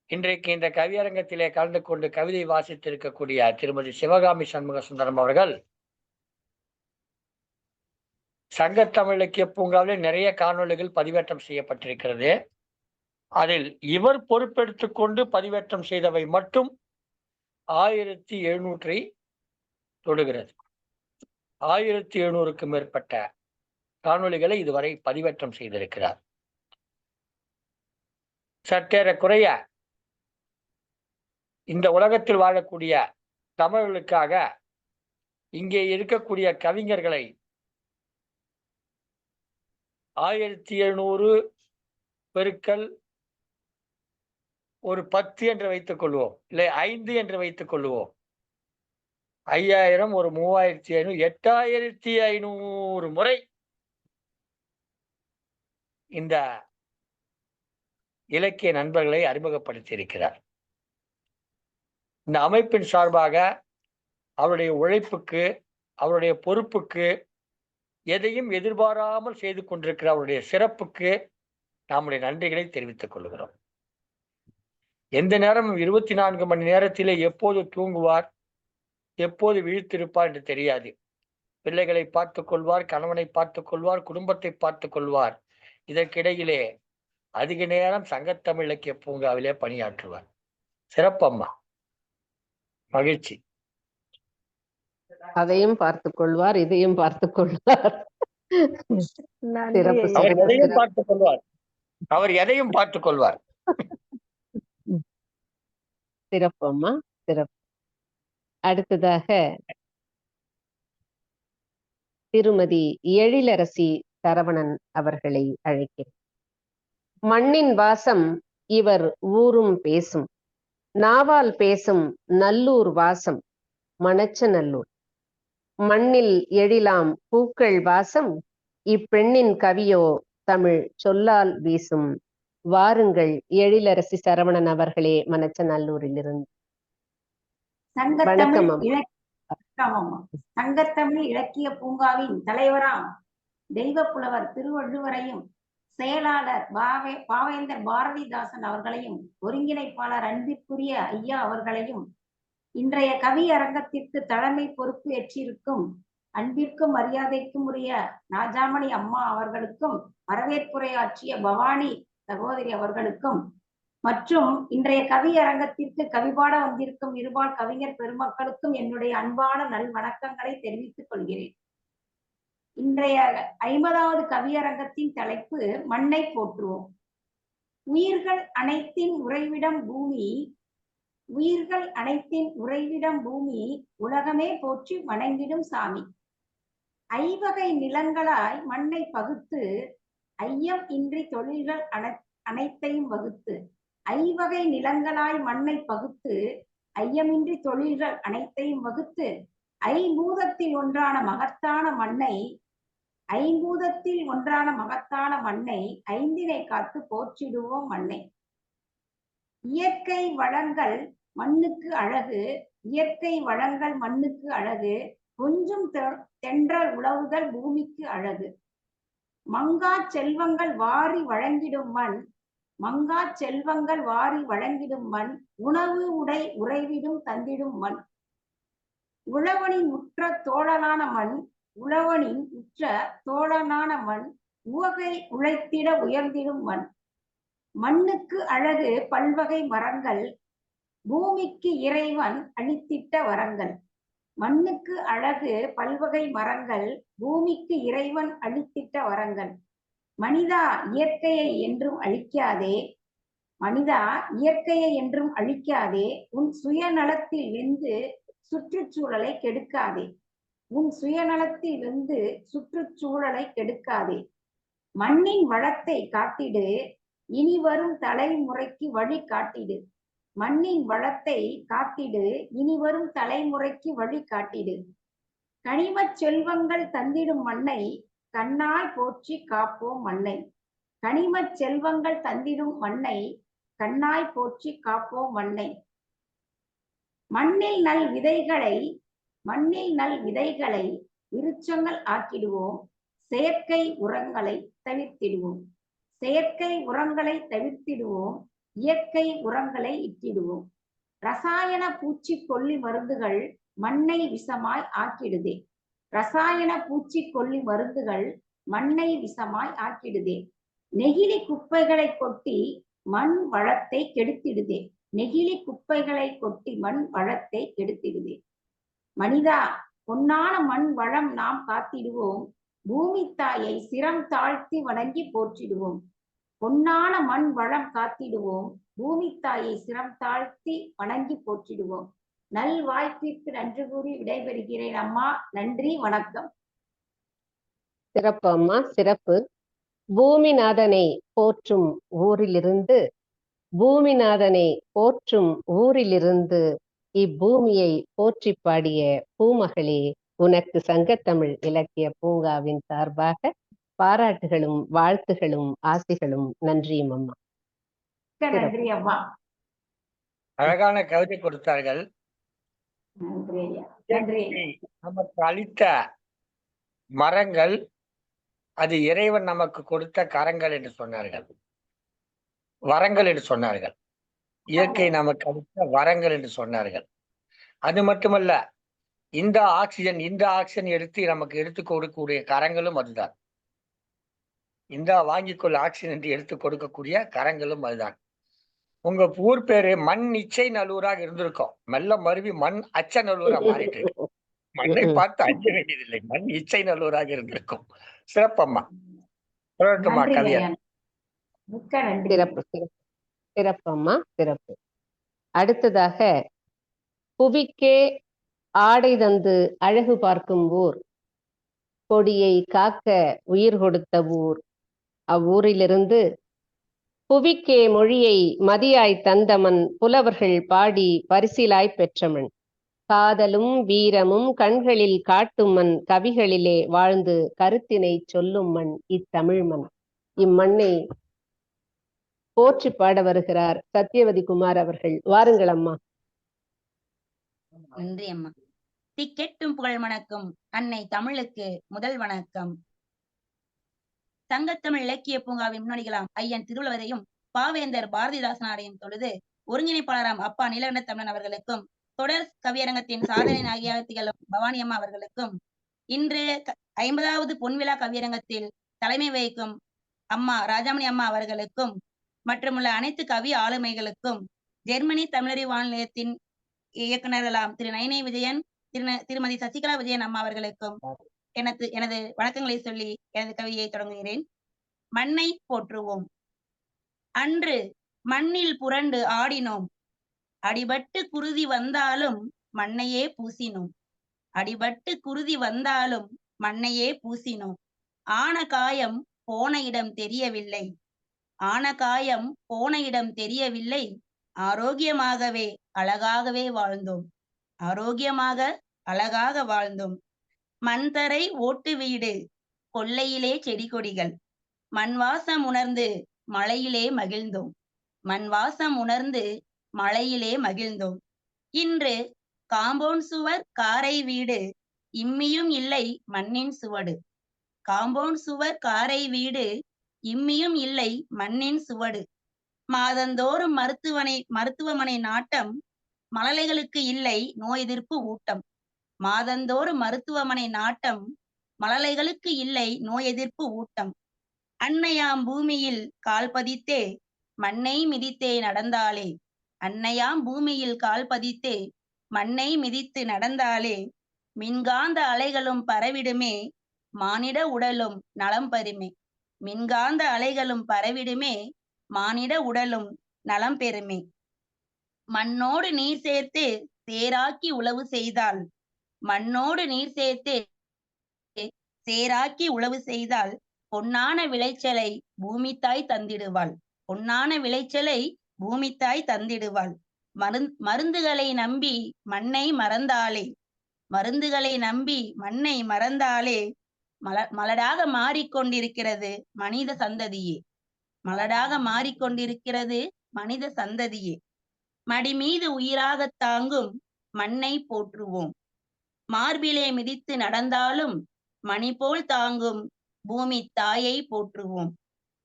இன்றைக்கு இந்த கவியரங்கத்திலே கலந்து கொண்டு கவிதை வாசித்திருக்கக்கூடிய திருமதி சிவகாமி சண்முகசுந்தரம் அவர்கள் சங்கத்தமிழ் இலக்கிய பூங்காவிலே நிறைய காணொளிகள் பதிவேற்றம் செய்யப்பட்டிருக்கிறது. அதில் இவர் பொறுப்பெடுத்துக் கொண்டு பதிவேற்றம் செய்தவை மட்டும் 1700 தொடுகிறது. 1700க்கும் மேற்பட்ட காணொளிகளை இதுவரை பதிவேற்றம் செய்திருக்கிறார். சற்றேறக்குறைய இந்த உலகத்தில் வாழக்கூடிய தமிழர்களுக்காக இங்கே இருக்கக்கூடிய கவிஞர்களை 1700 பெருக்கல் ஒரு 10 என்று வைத்துக் கொள்வோம், இல்லை 5 என்று வைத்துக் கொள்வோம். 5000 ஒரு 3500, 8500 முறை இந்த இலக்கிய நண்பர்களை அறிமுகப்படுத்தி இருக்கிறார். இந்த அமைப்பின் சார்பாக அவருடைய உழைப்புக்கு, அவருடைய பொறுப்புக்கு, எதையும் எதிர்பாராமல் செய்து கொண்டிருக்கிற அவருடைய சிறப்புக்கு நம்முடைய நன்றிகளை தெரிவித்துக் கொள்கிறோம். எந்த நேரமும் 24 மணி நேரத்திலே எப்போது தூங்குவார், எப்போது விழித்திருப்பார் என்று தெரியாது. பிள்ளைகளை பார்த்துக் கொள்வார், கணவனை பார்த்துக் கொள்வார், குடும்பத்தை பார்த்துக் கொள்வார். இதற்கிடையிலே அதிக நேரம் சங்கத்தமிழ் இலக்கிய பூங்காவிலே பணியாற்றுவார். சிறப்பம்மா, மகிழ்ச்சி. அதையும் பார்த்துக் கொள்வார், இதையும் பார்த்துக் கொள்வார். நன்றி சிறப்பு, ஐயா. அவர் சிறப்பு, எதையும் சிறப்பு. பார்த்துக் கொள்வார், அவர் எதையும் பார்த்துக் கொள்வார். சிறப்பு அம்மா, சிறப்பு. அடுத்ததாக திருமதி எழிலரசி சரவணன் அவர்களை அழைக்கிறேன். மண்ணின் வாசம் இவர் ஊரும் பேசும், நாவால் பேசும் நல்லூர் வாசம் மணச்சநல்லூர். மண்ணில் எழிலாம் பூக்கள் வாசம், இப்பெண்ணின் கவியோ தமிழ் சொல்லால் வீசும். வாருங்கள் எழிலரசி சரவணன் அவர்களே, மணச்சநல்லூரிலிருந்து. சங்கத்தமிழ் வணக்கம். சங்கத்தமிழ் இலக்கிய பூங்காவின் தலைவராம் தெய்வப்புலவர் திருவள்ளுவரையும், செயலாளர் பாவேந்தர் பாரதிதாசன் அவர்களையும், ஒருங்கிணைப்பாளர் அன்பிற்குரிய ஐயா அவர்களையும், இன்றைய கவி அரங்கத்திற்கு தலைமை பொறுப்பு ஏற்றிருக்கும் அன்பிற்கும் மரியாதைக்கும் உரிய ராஜாமணி அம்மா அவர்களுக்கும், வரவேற்புரையாற்றிய பவானி சகோதரி அவர்களுக்கும், மற்றும் இன்றைய கவி அரங்கத்திற்கு கவிபாட வந்திருக்கும் இருபால் கவிஞர் பெருமக்களுக்கும் என்னுடைய அன்பான நல் வணக்கங்களை தெரிவித்துக் கொள்கிறேன். இன்றைய 50வது கவியரங்கத்தின் தலைப்பு மண்ணை போற்றுவோம். உயிர்கள் அனைத்தின் உறைவிடம் பூமி, உயிர்கள் அனைத்தின் உறைவிடம் பூமி, உலகமே போற்றி வணங்கிடும் சாமி. ஐவகை நிலங்களாய் மண்ணை பகுத்து, ஐயம் இன்றி தொழில்கள் அனைத்தையும் வகுத்து. ஐவகை நிலங்களாய் மண்ணை பகுத்து, ஐயமின்றி தொழில்கள் அனைத்தையும் வகுத்து, ஐம்பூதத்தில் ஒன்றான மகத்தான மண்ணை, ஐம்பூதத்தில் ஒன்றான மகத்தான மண்ணை ஐந்தினை காத்து போற்றிடுவோம் மண்ணை. இயற்கை வளங்கள் மண்ணுக்கு அழகு, இயற்கை வளங்கள் மண்ணுக்கு அழகு, கொஞ்சம் தென்றல் உழவுதல் பூமிக்கு அழகு. மங்கா செல்வங்கள் வாரி வழங்கிடும் மண், மங்கா செல்வங்கள் வாரி வழங்கிடும் மண், உணவு உடை உறைவிடும் தந்திடும் மண். உழவனின் உற்ற தோழனான மண், உழவனின் உற்ற தோழனான மண், உவகை உழைத்திட உயர்ந்திடும் மண். மண்ணுக்கு அழகு பல்வகை மரங்கள், பூமிக்கு இறைவன் அளித்திட்ட வரங்கள். மண்ணுக்கு அழகு பல்வகை மரங்கள், பூமிக்கு இறைவன் அளித்திட்ட வரங்கள். மனிதா இயற்கையை என்றும் அழிக்காதே, மனிதா இயற்கையை என்றும் அழிக்காதே, உன் சுயநலத்தில் வெந்து சுற்றுச்சூழலை கெடுக்காதே, உன் சுயநலத்தில் வெந்து சுற்றுச்சூழலை கெடுக்காதே. மண்ணின் வளத்தை காத்திடு, இனி வரும் தலைமுறைக்கு வழி காட்டிடு. மண்ணின் வளத்தை காத்திடு, இனி வரும் தலைமுறைக்கு வழி காட்டிடு. கனிமச் செல்வங்கள் தந்திடும் மண்ணை கண்ணாய் போற்றி காப்போம் மண்ணை. கனிமச் செல்வங்கள் தந்திடும் மண்ணை கண்ணாய் போற்றி காப்போம் மண்ணை. மண்ணில் நல் விதைகளை, மண்ணில் நல் விதைகளை விருட்சங்கள் ஆக்கிடுவோம், செயற்கை உரங்களை தவிர்த்திடுவோம். செயற்கை உரங்களை தவிர்த்திடுவோம், இயற்கை உரங்களை இட்டிடுவோம். ரசாயன பூச்சிக்கொல்லி மருந்துகள் மண்ணை விஷமாய் ஆக்கிடுதே, ரசாயன பூச்சிக்கொல்லி மருந்துகள் மண்ணை விஷமாய் ஆக்கிடுதே. நெகிழி குப்பைகளை கொட்டி மண் வளத்தை கெடுத்திடுதே, நெகிழி குப்பைகளை கொட்டி மண் வளத்தை கெடுத்திடுதே. மனிதா பொன்னான மண் வளம் நாம் காத்திடுவோம், பூமி தாயை சிரம் தாழ்த்தி வணங்கி போற்றிடுவோம். பொன்னான மண் வளம் காத்திடுவோம், பூமி தாயை சிரம் தாழ்த்தி வணங்கி போற்றிடுவோம். நல் வாய்ப்பிற்கு நன்றி கூறி விடைபெறுகிறேன் அம்மா. நன்றி, வணக்கம். சிறப்பு அம்மா, சிறப்பு. பூமிநாதனை போற்றும் ஊரிலிருந்து, பூமிநாதனை போற்றும் ஊரிலிருந்து இப்பூமியை போற்றி பாடிய பூமகளே, உனக்கு சங்கத்தமிழ் இலக்கிய பூங்காவின் சார்பாக பாராட்டுகளும் வாழ்த்துகளும் ஆசிகளும். நன்றியும் அம்மா. நன்றி அம்மா. அழகான கவிதை கொடுத்தார்கள். நன்றி ஐயா. நன்றி. நமக்கு அளித்த மரங்கள் அது இறைவன் நமக்கு கொடுத்த கரங்கள் என்று சொன்னார்கள், வரங்கள் என்று சொன்னார்கள். இயற்கை நமக்கு அளித்த வரங்கள் என்று சொன்னார்கள். அது மட்டுமல்ல, இந்த ஆக்சிஜன் எடுத்து நமக்கு எடுத்து கொடுக்கக்கூடிய கரங்களும் அதுதான். இந்த வாங்கிக்கொள் ஆக்சிஜன் என்று எடுத்து கொடுக்கக்கூடிய கரங்களும் அதுதான். உங்க ஊர் பேரு மண் இச்சை நல்லூராக இருந்திருக்கும். மெல்ல மருவி மண் அச்ச நல்லூரா மாறிட்டு இருக்கு. மண்ணை பார்த்து அஞ்ச வேண்டியதில்லை, மண் இச்சை நல்லூராக இருந்திருக்கும். சிறப்பம்மா, சொல்லட்டுமா நன்றி கவியர்? ஐயா. மிக்க நன்றி. சிறப்பு சிறப்பு சிறப்பம்மா, சிறப்பு. அடுத்ததாக, புவிக்கே ஆடை தந்து அழகு பார்க்கும் ஊர், கொடியை காக்க உயிர் கொடுத்த ஊர். அவ்வூரிலிருந்து புவிக்கே மொழியை மதியாய் தந்தமன், புலவர்கள் பாடி பரிசிலாய் பெற்றமன். காதலும் வீரமும் கண்களில் காட்டும் மண், கவிகளிலே வாழ்ந்து கருத்தினை சொல்லும் மண் இத்தமிழ் மண். இம்மண்ணை போற்றி பாட வருகிறார் சத்யவதி குமார் அவர்கள். வாருங்கள் அம்மா. நன்றி அம்மா. திக்கெட்டும் புகழ் வணக்கம் அன்னை தமிழுக்கு முதல் வணக்கம். சங்கத்தமிழ் இலக்கிய பூங்காவின் முன்னோடிகளாம் ஐயன் திருவள்ளுவரையும் பாவேந்தர் பாரதிதாசனாரையும் தொழுது ஒருங்கிணைப்பாளராம் அப்பா நீலகண்ட தமிழன் அவர்களுக்கும் தொடர் கவியரங்கத்தின் சாதனை நாயகியாக திகழும் பவானி அம்மா அவர்களுக்கும் இன்று 50வது பொன்விழா கவியரங்கத்தில் தலைமை வகிக்கும் அம்மா ராஜாமணி அம்மா அவர்களுக்கும் மற்றுமுள்ள அனைத்து கவி ஆளுமைகளுக்கும் ஜெர்மனி தமிழறி வானிலையத்தின் இயக்குநர்களாம் திரு நைனை விஜயன், திருமதி சசிகலா விஜயன் அம்மா அவர்களுக்கும் எனது வணக்கங்களை சொல்லி எனது கவியை தொடங்குகிறேன். மண்ணை போற்றுவோம். அன்று மண்ணில் புரண்டு ஆடினோம், அடிபட்டு குருதி வந்தாலும் மண்ணையே பூசினோம். அடிபட்டு குருதி வந்தாலும் மண்ணையே பூசினோம். ஆன காயம் போன இடம் தெரியவில்லை, ஆன காயம் போன இடம் தெரியவில்லை. ஆரோக்கியமாகவே அழகாகவே வாழ்ந்தோம், ஆரோக்கியமாக அழகாக வாழ்ந்தோம். மண்தரை ஓட்டு வீடு, கொல்லையிலே செடி கொடிகள், மண் வாசம் உணர்ந்து மழையிலே மகிழ்ந்தோம், மண் வாசம் உணர்ந்து மழையிலே மகிழ்ந்தோம். இன்று காம்பவுண்ட் சுவர் காரை வீடு, இம்மியும் இல்லை மண்ணின் சுவடு. காம்பவுண்ட் சுவர் காரை வீடு, இம்மியும் இல்லை மண்ணின் சுவடு. மாதந்தோறும் மருத்துவமனை நாட்டம், மழலைகளுக்கு இல்லை நோய் எதிர்ப்பு ஊட்டம். மாதந்தோறும் மருத்துவமனை நாட்டம், மழலைகளுக்கு இல்லை நோய் எதிர்ப்பு ஊட்டம். அன்னையாம் பூமியில் கால் பதித்தே மண்ணை மிதித்தே நடந்தாலே, அன்னையாம் பூமியில் கால் பதித்தே மண்ணை மிதித்து நடந்தாலே, மின்காந்த அலைகளும் பரவிடுமே மானிட உடலும் நலம் பெறுமே. மின்காந்த அலைகளும் பரவிடுமே மானிட உடலும் நலம் பெறுமே. மண்ணோடு நீர் சேர்த்து சேராக்கி உழவு செய்தால், மண்ணோடு நீர் சேர்த்து சேராக்கி உழவு செய்தால், பொன்னான விளைச்சலை பூமித்தாய் தந்திடுவாள், பொன்னான விளைச்சலை பூமித்தாய் தந்திடுவாள். மருந்துகளை நம்பி மண்ணை மறந்தாலே, மருந்துகளை நம்பி மண்ணை மறந்தாலே, மலடாக மாறிக்கொண்டிருக்கிறது மனித சந்ததியே, மலடாக மாறிக்கொண்டிருக்கிறது மனித சந்ததியே. மடி மீது உயிராக தாங்கும் மண்ணை போற்றுவோம். மார்பிலே மிதித்து நடந்தாலும் மணி போல் தாங்கும் பூமி தாயை போற்றுவோம்.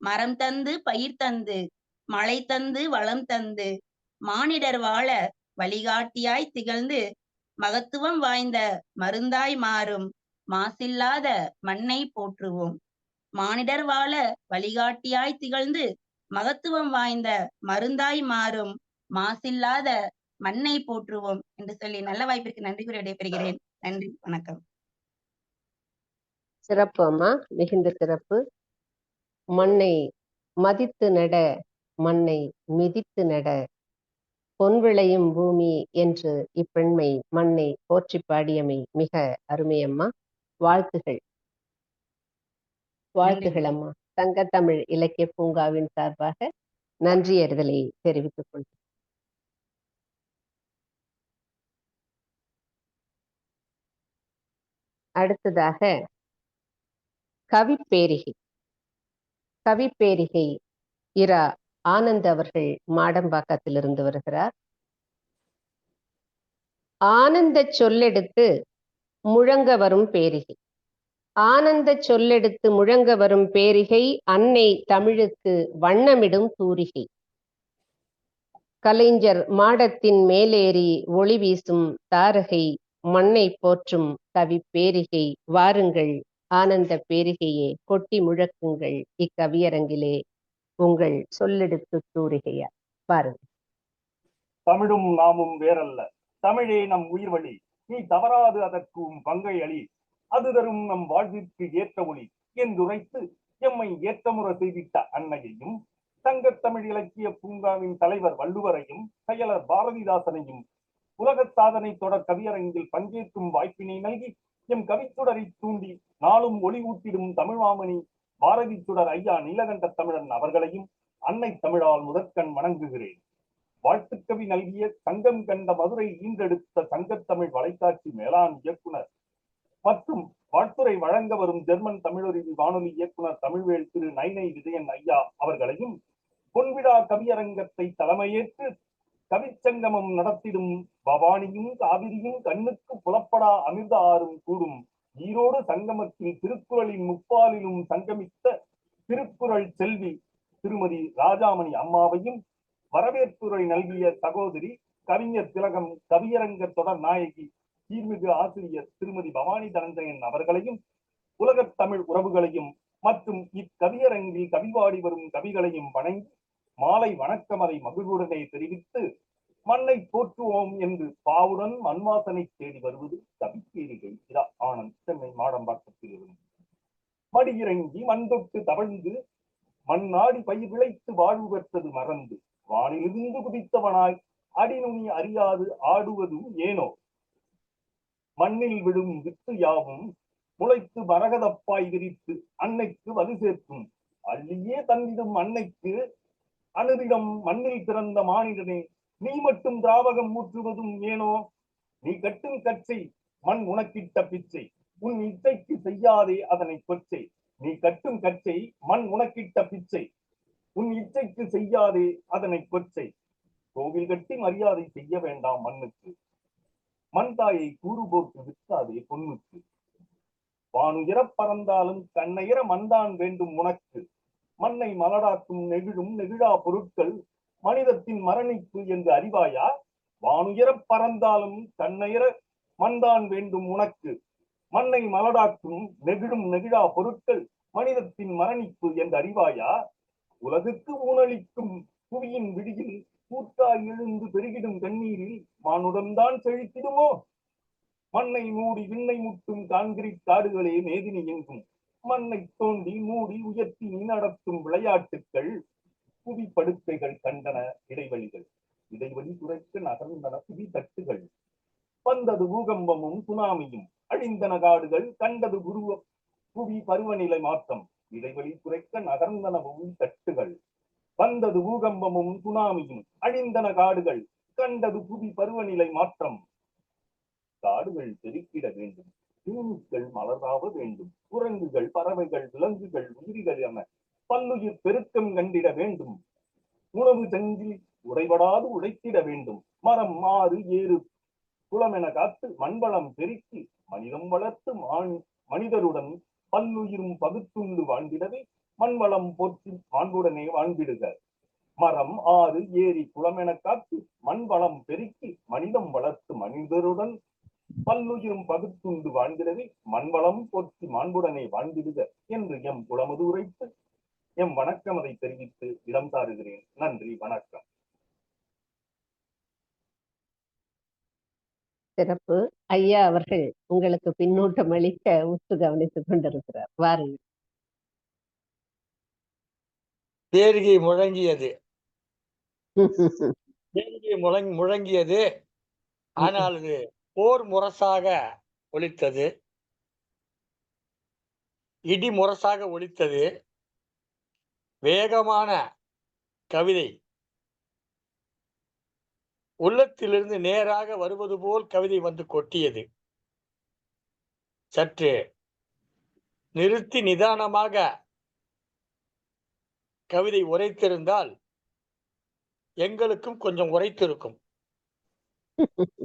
மரம் தந்து பயிர் தந்து மழை தந்து வளம் தந்து மானிடர் வாழ வழிகாட்டியாய் திகழ்ந்து மகத்துவம் வாய்ந்த மருந்தாய் மாறும் மாசில்லாத மண்ணை போற்றுவோம். மானிடர் வாழ வழிகாட்டியாய் திகழ்ந்து மகத்துவம் வாய்ந்த மருந்தாய் மாறும் மாசில்லாத மண்ணை போற்றுவோம் என்று சொல்லி நல்ல வாய்ப்பிற்கு நன்றி கூறி விடைபெறுகிறேன். நன்றி, வணக்கம். சிறப்பு அம்மா, மிகுந்த சிறப்பு. மண்ணை மதித்து நட, மண்ணை மிதித்து நட, பொன் விளையும் பூமி என்று இப்பெண்மை மண்ணை போற்றி பாடியமை மிக அருமையம்மா. வாழ்த்துகள், வாழ்த்துகள் அம்மா. சங்கத்தமிழ் இலக்கிய பூங்காவின் சார்பாக நன்றி அறிதலை தெரிவித்துக் கொள்கிறேன். அடுத்ததாக கவிப்பேரிகை. கவிப்பேரிகை இரா ஆனந்த் அவர்கள் மாடம்பாக்கத்திலிருந்து வருகிறார். ஆனந்த சொல்லெடுத்து முழங்க வரும் பேரிகை. ஆனந்த சொல்லெடுத்து முழங்க வரும் பேரிகை, அன்னை தமிழுக்கு வண்ணமிடும் தூரிகை. கலைஞர் மாடத்தின் மேலேறி ஒளி வீசும் தாரகை, மண்ணை போற்றும் கவி பேரிகை, வாருங்கள் ஆனந்த பேரிகையே கொட்டி முழக்குங்கள் இக்கவியரங்கிலே உங்கள் சொல்லெடுத்து தூரிகையா. பாருங்கள். தமிழும் நாமும் வேறல்ல, தமிழே நம் உயிர் வழி, நீ தவறாது அதற்கும் பங்கை அளி, அது தரும் நம் வாழ்விற்கு ஏற்ற ஒளி என்றுரைத்து எம்மை ஏற்றமுற செய்திட்ட அன்னையையும், சங்கத்தமிழ் இலக்கிய பூங்காவின் தலைவர் வள்ளுவரையும், செயலர் பாரதிதாசனையும் உலக சாதனை தொடர் கவியரங்கில் பங்கேற்கும் வாய்ப்பினை நல்கி எம் கவிச்சுடரை தூண்டி நாளும் ஒளி ஊட்டிடும் தமிழ்மாமணி பாரதி சுடர் ஐயா நீலகண்ட தமிழன் அவர்களையும் அன்னை தமிழால் முதற்கண் வணங்குகிறேன். வாழ்த்துக்கவி நல்கிய சங்கம் கண்ட மதுரை ஈன்றெடுத்த சங்கத்தமிழ் வலைக்காட்சி மேலாண் இயக்குனர் மற்றும் வாழ்த்துறை வழங்க வரும் ஜெர்மன் தமிழருவி வானொலி இயக்குனர் தமிழ்வேல் திரு நைனை விஜயன் ஐயா அவர்களையும், பொன்விழா கவியரங்கத்தை தலைமையேற்று கவிச்சங்கமம் நடத்திடும் பவானியும் காவிரியும் கண்ணுக்கு புலப்படா அமிர்த ஆறும் கூடும் ஈரோடு சங்கமத்தில் திருக்குறளின் முப்பாலிலும் சங்கமித்த திருக்குறள் செல்வி திருமதி ராஜாமணி அம்மாவையும், வரவேற்புரை நல்கிய சகோதரி கவிஞர் திலகம் கவியரங்க தொடர் நாயகி சீர்மிகு ஆசிரியர் திருமதி பவானி தனஞ்சயன் அவர்களையும், உலகத் தமிழ் உறவுகளையும் மற்றும் இக்கவியரங்கில் கவிவாடி வரும் கவிகளையும் வணங்கி மாலை வணக்கமதை மகிழ்வுடனே தெரிவித்து, மண்ணை போற்றுவோம் என்று பாவுடன் மண்வாசனை தேடி வருவது கவிப்பேரிகை இரா ஆனந்த், சென்னை மாடம்பாக்கத்தில் இருந்து. மடியிறங்கி மண் தொட்டு தவழ்ந்து மண்ணாடி பயிர் விளைத்து வாழ்வு பெற்றது மறந்து, வானிலிருந்து குதித்தவனாய் அடிநுனி அறியாது ஆடுவதும் ஏனோ, மண்ணில் விடும் வித்து யாவும் முளைத்து மரகதப்பாய் விரித்து அன்னைக்கு வலு சேர்க்கும் அள்ளியே தந்திடும் அன்னைக்கு அனுதினம் மண்ணில் பிறந்த மானிடனே, நீ மட்டும் திராவகம் ஊற்றுவதும் ஏனோ, நீ கட்டும் கச்சை மண் உனக்கிட்ட பிச்சை, உன் இச்சைக்கு செய்யாதே அதனை கொச்சை, நீ கட்டும் கச்சை மண் உனக்கிட்ட பிச்சை, உன் இச்சைக்கு செய்யாதே அதனை கொச்சை, கோவில் கட்டி மரியாதை செய்ய வேண்டாம் மண்ணுக்கு, மண் தாயை கூறு போட்டு விற்காதே பொண்ணுக்கு, வானுயர பறந்தாலும் கண்ணையர மண்தான் வேண்டும் உனக்கு, மண்ணை மலடாக்கும் நெகிழும் நெகிழா பொருட்கள் மனிதத்தின் மரணிப்பு என்று அறிவாயா, வானுயர பறந்தாலும் கண்ணையர மண்தான் வேண்டும் உனக்கு, மண்ணை மலடாக்கும் நெகிழும் நெகிழா பொருட்கள் மனிதத்தின் மரணிப்பு என்று அறிவாயா, உலகுக்கு ஊனளிக்கும் புவியின் விடியில் கூட்டாய் எழுந்து பெருகிடும் கண்ணீரில் மானுடம்தான் செழித்திடுமோ, மண்ணை மூடி விண்ணை முட்டும் கான்கிரீட் காடுகளே மேதினி எங்கும், மண்ணை தோண்டி மூடி உயர்த்தி நீ நடத்தும் விளையாட்டுக்கள் புவி படுக்கைகள் கண்டன இடைவெளிகள், இடைவெளி குறைக்க நகர்ந்தன புவி தட்டுகள், வந்தது பூகம்பமும் சுனாமியும் அழிந்தன காடுகள் கண்டது புவி பருவநிலை மாற்றம், இடைவெளி குறைக்க நகர்ந்தன புவி தட்டுகள், வந்தது பூகம்பமும் சுனாமியும் அழிந்தன காடுகள் கண்டது புவி பருவநிலை மாற்றம், காடுகள் பெருக்கிட வேண்டும், பூமிக்கள் மலராக வேண்டும், குரங்குகள் பறவைகள் விலங்குகள் உயிரிகள் என பல்லுயிர் பெருக்கம் கண்டிட வேண்டும், உணவு சங்கில் உடைபடாது உழைத்திட வேண்டும், மரம் ஆறு ஏறு குளமென காத்து மண்வளம் பெருக்கி மனிதம் வளர்த்து மனிதருடன் பல்லுயிரும் பகுத்துண்டு வாழ்ந்திடவே மண்வளம் போற்றி மாண்புடனே வாழ்ந்திடுக, மரம் ஆறு ஏரி குளமென காத்து மண்வளம் பெருக்கி மனிதம் வளர்த்து மனிதருடன் பல்லுயிரும் பகுத்துண்டு வாழ்ந்திடவே மண்வளம் போற்றி மாண்புடனே வாழ்ந்திடுக என்று எம் குளமது உரைத்து எம் வணக்கம் அதை தெரிவித்து இடம் தாருகிறேன். நன்றி, வணக்கம். சிறப்பு. ஐயா அவர்கள் உங்களுக்கு பின்னூட்டம் அளிக்க உற்று கவனித்துக் கொண்டிருக்கிறார். வாருங்கள். பேரிகை முழங்கியது, பேரிகை முழங்கியது. ஆனால் அது போர் முரசாக ஒலித்தது, இடி முரசாக ஒலித்தது. வேகமான கவிதை, உள்ளத்திலிருந்து நேராக வருவது போல் கவிதை வந்து கொட்டியது. சற்று நிறுத்தி நிதானமாக கவிதை உரைத்திருந்தால் எங்களுக்கும் கொஞ்சம் உரைத்திருக்கும்.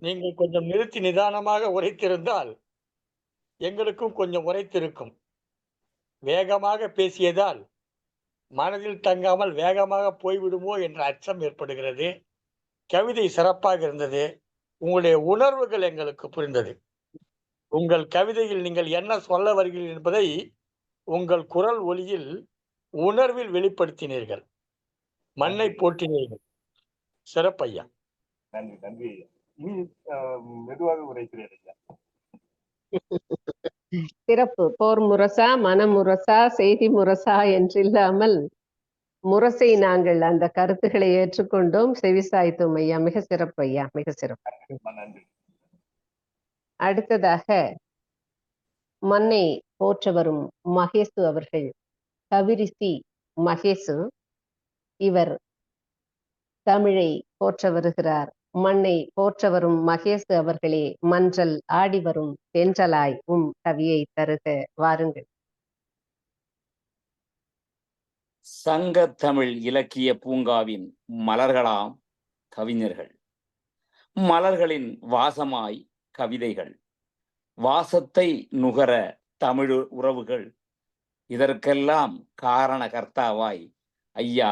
நீங்கள் கொஞ்சம் நிறுத்தி நிதானமாக உரைத்திருந்தால் எங்களுக்கும் கொஞ்சம் உரைத்திருக்கும். வேகமாக பேசியதால் மனதில் தங்காமல் வேகமாக போய்விடுமோ என்ற அச்சம் ஏற்படுகிறது. கவிதை சிறப்பாக இருந்தது. உங்களுடைய உணர்வுகள் எங்களுக்கு புரிந்தது. உங்கள் கவிதையில் நீங்கள் என்ன சொல்ல வருகிறீர்கள் என்பதை உங்கள் குரல் ஒலியில் உணர்வில் வெளிப்படுத்தினீர்கள். மண்ணை போற்றினீர்கள். சிறப்பையா. நன்றி நன்றி ஐயா. இனி மெதுவாக உரைக்கிறேன் ஐயா. சிறப்பு. போர் முரசா, மனமுரசா, செய்தி முரசா என்றில்லாமல் முரசை நாங்கள் அந்த கருத்துக்களை ஏற்றுக்கொண்டோம், செவிசாய்த்தோம் ஐயா. மிக சிறப்பு ஐயா, மிக சிறப்பு. நன்றி. அடுத்ததாக மண்ணை போற்ற வரும் மகேசு அவர்கள், கவிரிசி மகேசு. இவர் தமிழை போற்ற வருகிறார். மண்ணை போற்ற வரும் மகேசு அவர்களே, மன்றல் ஆடி வரும் தென்றலாய் கவியை தருக, வாருங்கள். சங்க தமிழ் இலக்கிய பூங்காவின் மலர்களாம் கவிஞர்கள். மலர்களின் வாசமாய் கவிதைகள், வாசத்தை நுகர தமிழ் உறவுகள். இதற்கெல்லாம் காரண கர்த்தாவாய் ஐயா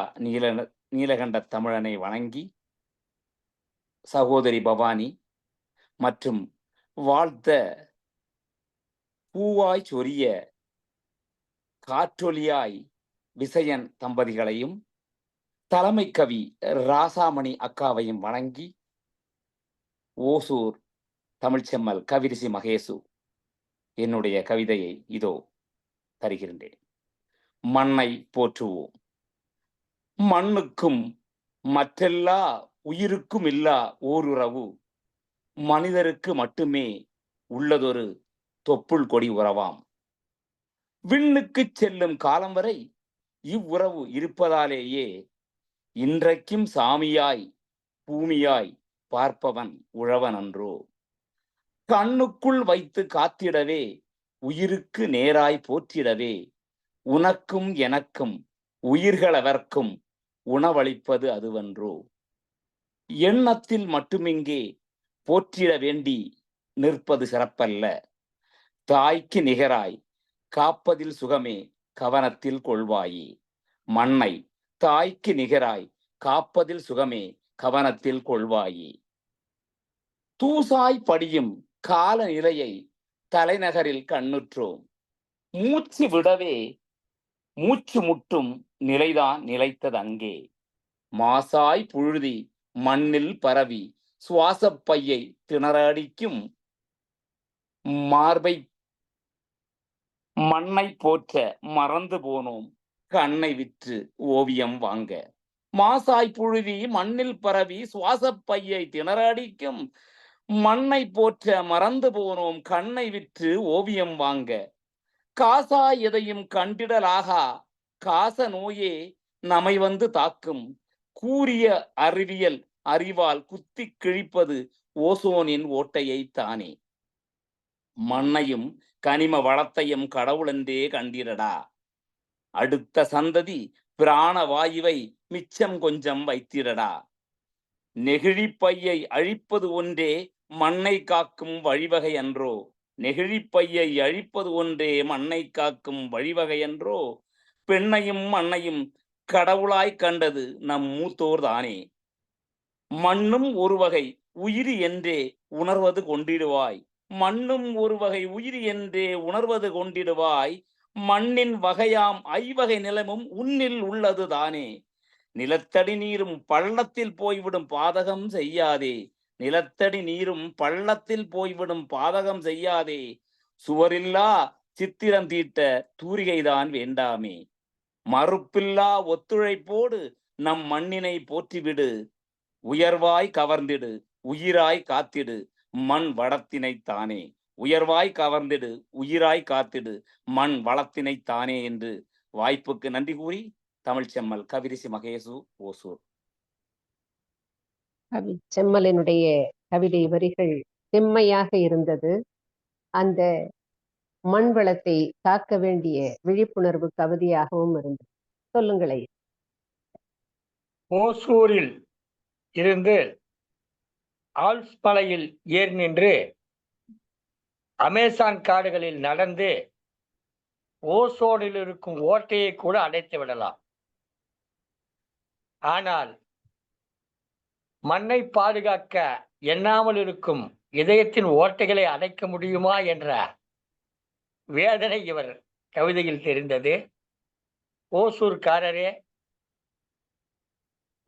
நீலகண்ட தமிழனை வணங்கி, சகோதரி பவானி மற்றும் வாழ்த்த பூவாய் சொரிய காற்றொலியாய் விசயன் தம்பதிகளையும் தலைமை கவி ராசாமணி அக்காவையும் வணங்கி, ஓசூர் தமிழ்ச்செம்மல் கவிரிசி மகேசு என்னுடைய கவிதையை இதோ தருகின்றேன். மண்ணை போற்றுவோம். மண்ணுக்கும் மற்றெல்லா உயிருக்கும் இல்லா ஓருறவு மனிதருக்கு மட்டுமே உள்ளதொரு தொப்புள் கொடி உறவாம். விண்ணுக்கு செல்லும் காலம் வரை இவ்வுறவு இருப்பதாலேயே இன்றைக்கும் சாமியாய் பூமியாய் பார்ப்பவன் உழவன் அன்றோ. கண்ணுக்குள் வைத்து காத்திடவே, உயிருக்கு நேராய் போற்றிடவே, உனக்கும் எனக்கும் உயிர்களவர்க்கும் உணவளிப்பது அதுவன்றோ. எண்ணத்தில் மட்டுமிங்கே போற்றிட வேண்டி நிற்பது சிறப்பல்ல. தாய்க்கு நிகராய் காப்பதில் சுகமே கவனத்தில் கொள்வாயே. மண்ணை தாய்க்கு நிகராய் காப்பதில் சுகமே கவனத்தில் கொள்வாயே. தூசாய் படியும் கால நிலையை தலைநகரில் கண்ணுற்றோம். மூச்சு விடவே மூச்சு முட்டும் நிலைதான் நிலைத்ததங்கே. மாசாய் புழுதி மண்ணில் பரவி சுவாசப்பையை திணறடிக்கும் மார்பை மண்ணை போற்ற மறந்து போனோம் கண்ணை விற்று ஓவியம் வாங்க. மாசாய் புழுதி மண்ணில் பரவி சுவாசப்பையை திணறடிக்கும் மண்ணை போற்ற மறந்து போனோம் கண்ணை விற்று ஓவியம் வாங்க. காசா எதையும் கண்டிடலாகா காச நோயே நம்மை வந்து தாக்கும். கூறிய அறிவியல் அறிவால் குத்தி கிழிப்பது ஓசோனின் ஓட்டையை தானே. மண்ணையும் கனிம வளத்தையும் கடவுளென்றே கண்டிடடா. அடுத்த சந்ததி பிராண வாயுவை மிச்சம் கொஞ்சம் வைத்திடடா. நெகிழிப்பையை அழிப்பது ஒன்றே மண்ணை காக்கும் வழிவகை என்றோ. நெகிழிப்பையை அழிப்பது ஒன்றே மண்ணை காக்கும் வழிவகை என்றோ. பெண்ணையும் மண்ணையும் கடவுளாய் கண்டது நம் மூத்தோர் தானே. மண்ணும் ஒரு வகை உயிரி என்றே உணர்வது கொண்டிடுவாய். மண்ணும் ஒரு வகை உயிரி என்றே உணர்வது கொண்டிடுவாய். மண்ணின் வகையாம் ஐவகை நிலமும் உன்னில் உள்ளது தானே. நிலத்தடி நீரும் பள்ளத்தில் போய்விடும் பாதகம் செய்யாதே. நிலத்தடி நீரும் பள்ளத்தில் போய்விடும் பாதகம் செய்யாதே. சுவரில்லா சித்திரம் தீட்ட தூரிகைதான் வேண்டாமே. மறுப்பில்லா ஒத்துழைப்போடு நம் மண்ணினை போற்றிவிடு. உயர்வாய் கவர்ந்திடு உயிராய் காத்திடு மண் வளத்தினை தானே. உயர்வாய் கவர்ந்திடு உயிராய் காத்திடு மண் வளத்தினை தானே என்று வாய்ப்புக்கு நன்றி கூறி தமிழ்ச்செம்மல் கவிரிசி மகேசு, ஓசூர். செம்மலினுடைய கவிதை வரிகள் செம்மையாக இருந்தது. அந்த மண் வளத்தை காக்க வேண்டிய விழிப்புணர்வு கவிதையாகவும் இருந்தது. சொல்லுங்களே. ஓசூரில் இருந்து ஆல்ஸ்மலையில் ஏறி நின்று அமேசான் காடுகளில் நடந்து ஓசோனில் இருக்கும் ஓட்டையை கூட அடைத்து விடலாம். ஆனால் மண்ணை பாதுகாக்க எண்ணாமல் இருக்கும் இதயத்தின் ஓட்டைகளை அடைக்க முடியுமா என்ற வேதனை இவர் கவிதையில் தெரிந்தது. ஓசூர்காரரே,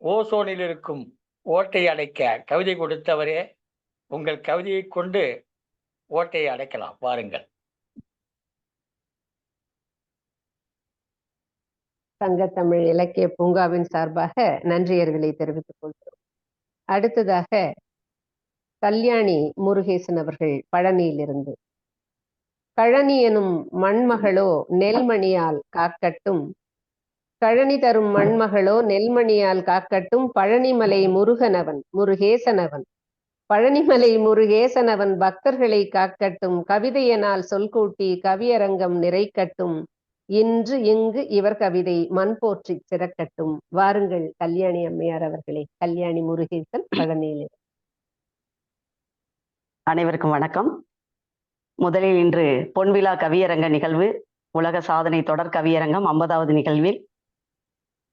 ஓசோனில் இருக்கும் ஓட்டை அடைக்க கவிதை கொடுத்தவரே, உங்கள் கவிதையை கொண்டு ஓட்டையை அடைக்கலாம், வாருங்கள். சங்கத்தமிழ் இலக்கிய பூங்காவின் சார்பாக நன்றியர்களை தெரிவித்துக் கொள்கிறோம். அடுத்ததாக கல்யாணி முருகேசன் அவர்கள் பழனியிலிருந்து. கழனி எனும் மண்மகளோ நெல்மணியால் காக்கட்டும், கழனி தரும் மண்மகளோ நெல்மணியால் காக்கட்டும், பழனிமலை முருகனவன் முருகேசனவன் பழனிமலை முருகேசனவன் பக்தர்களை காக்கட்டும், கவிதையனால் சொல்கூட்டி கவியரங்கம் நிறைக்கட்டும், இன்று இங்கு இவர் கவிதை மண் போற்றி சிறக்கட்டும். வாருங்கள் கல்யாணி அம்மையார் அவர்களே. கல்யாணி முருகேசன், பழனியில். அனைவருக்கும் வணக்கம். முதலில் இன்று பொன்விழா கவியரங்க நிகழ்வு, உலக சாதனை தொடர் கவியரங்கம் 50வது நிகழ்வில்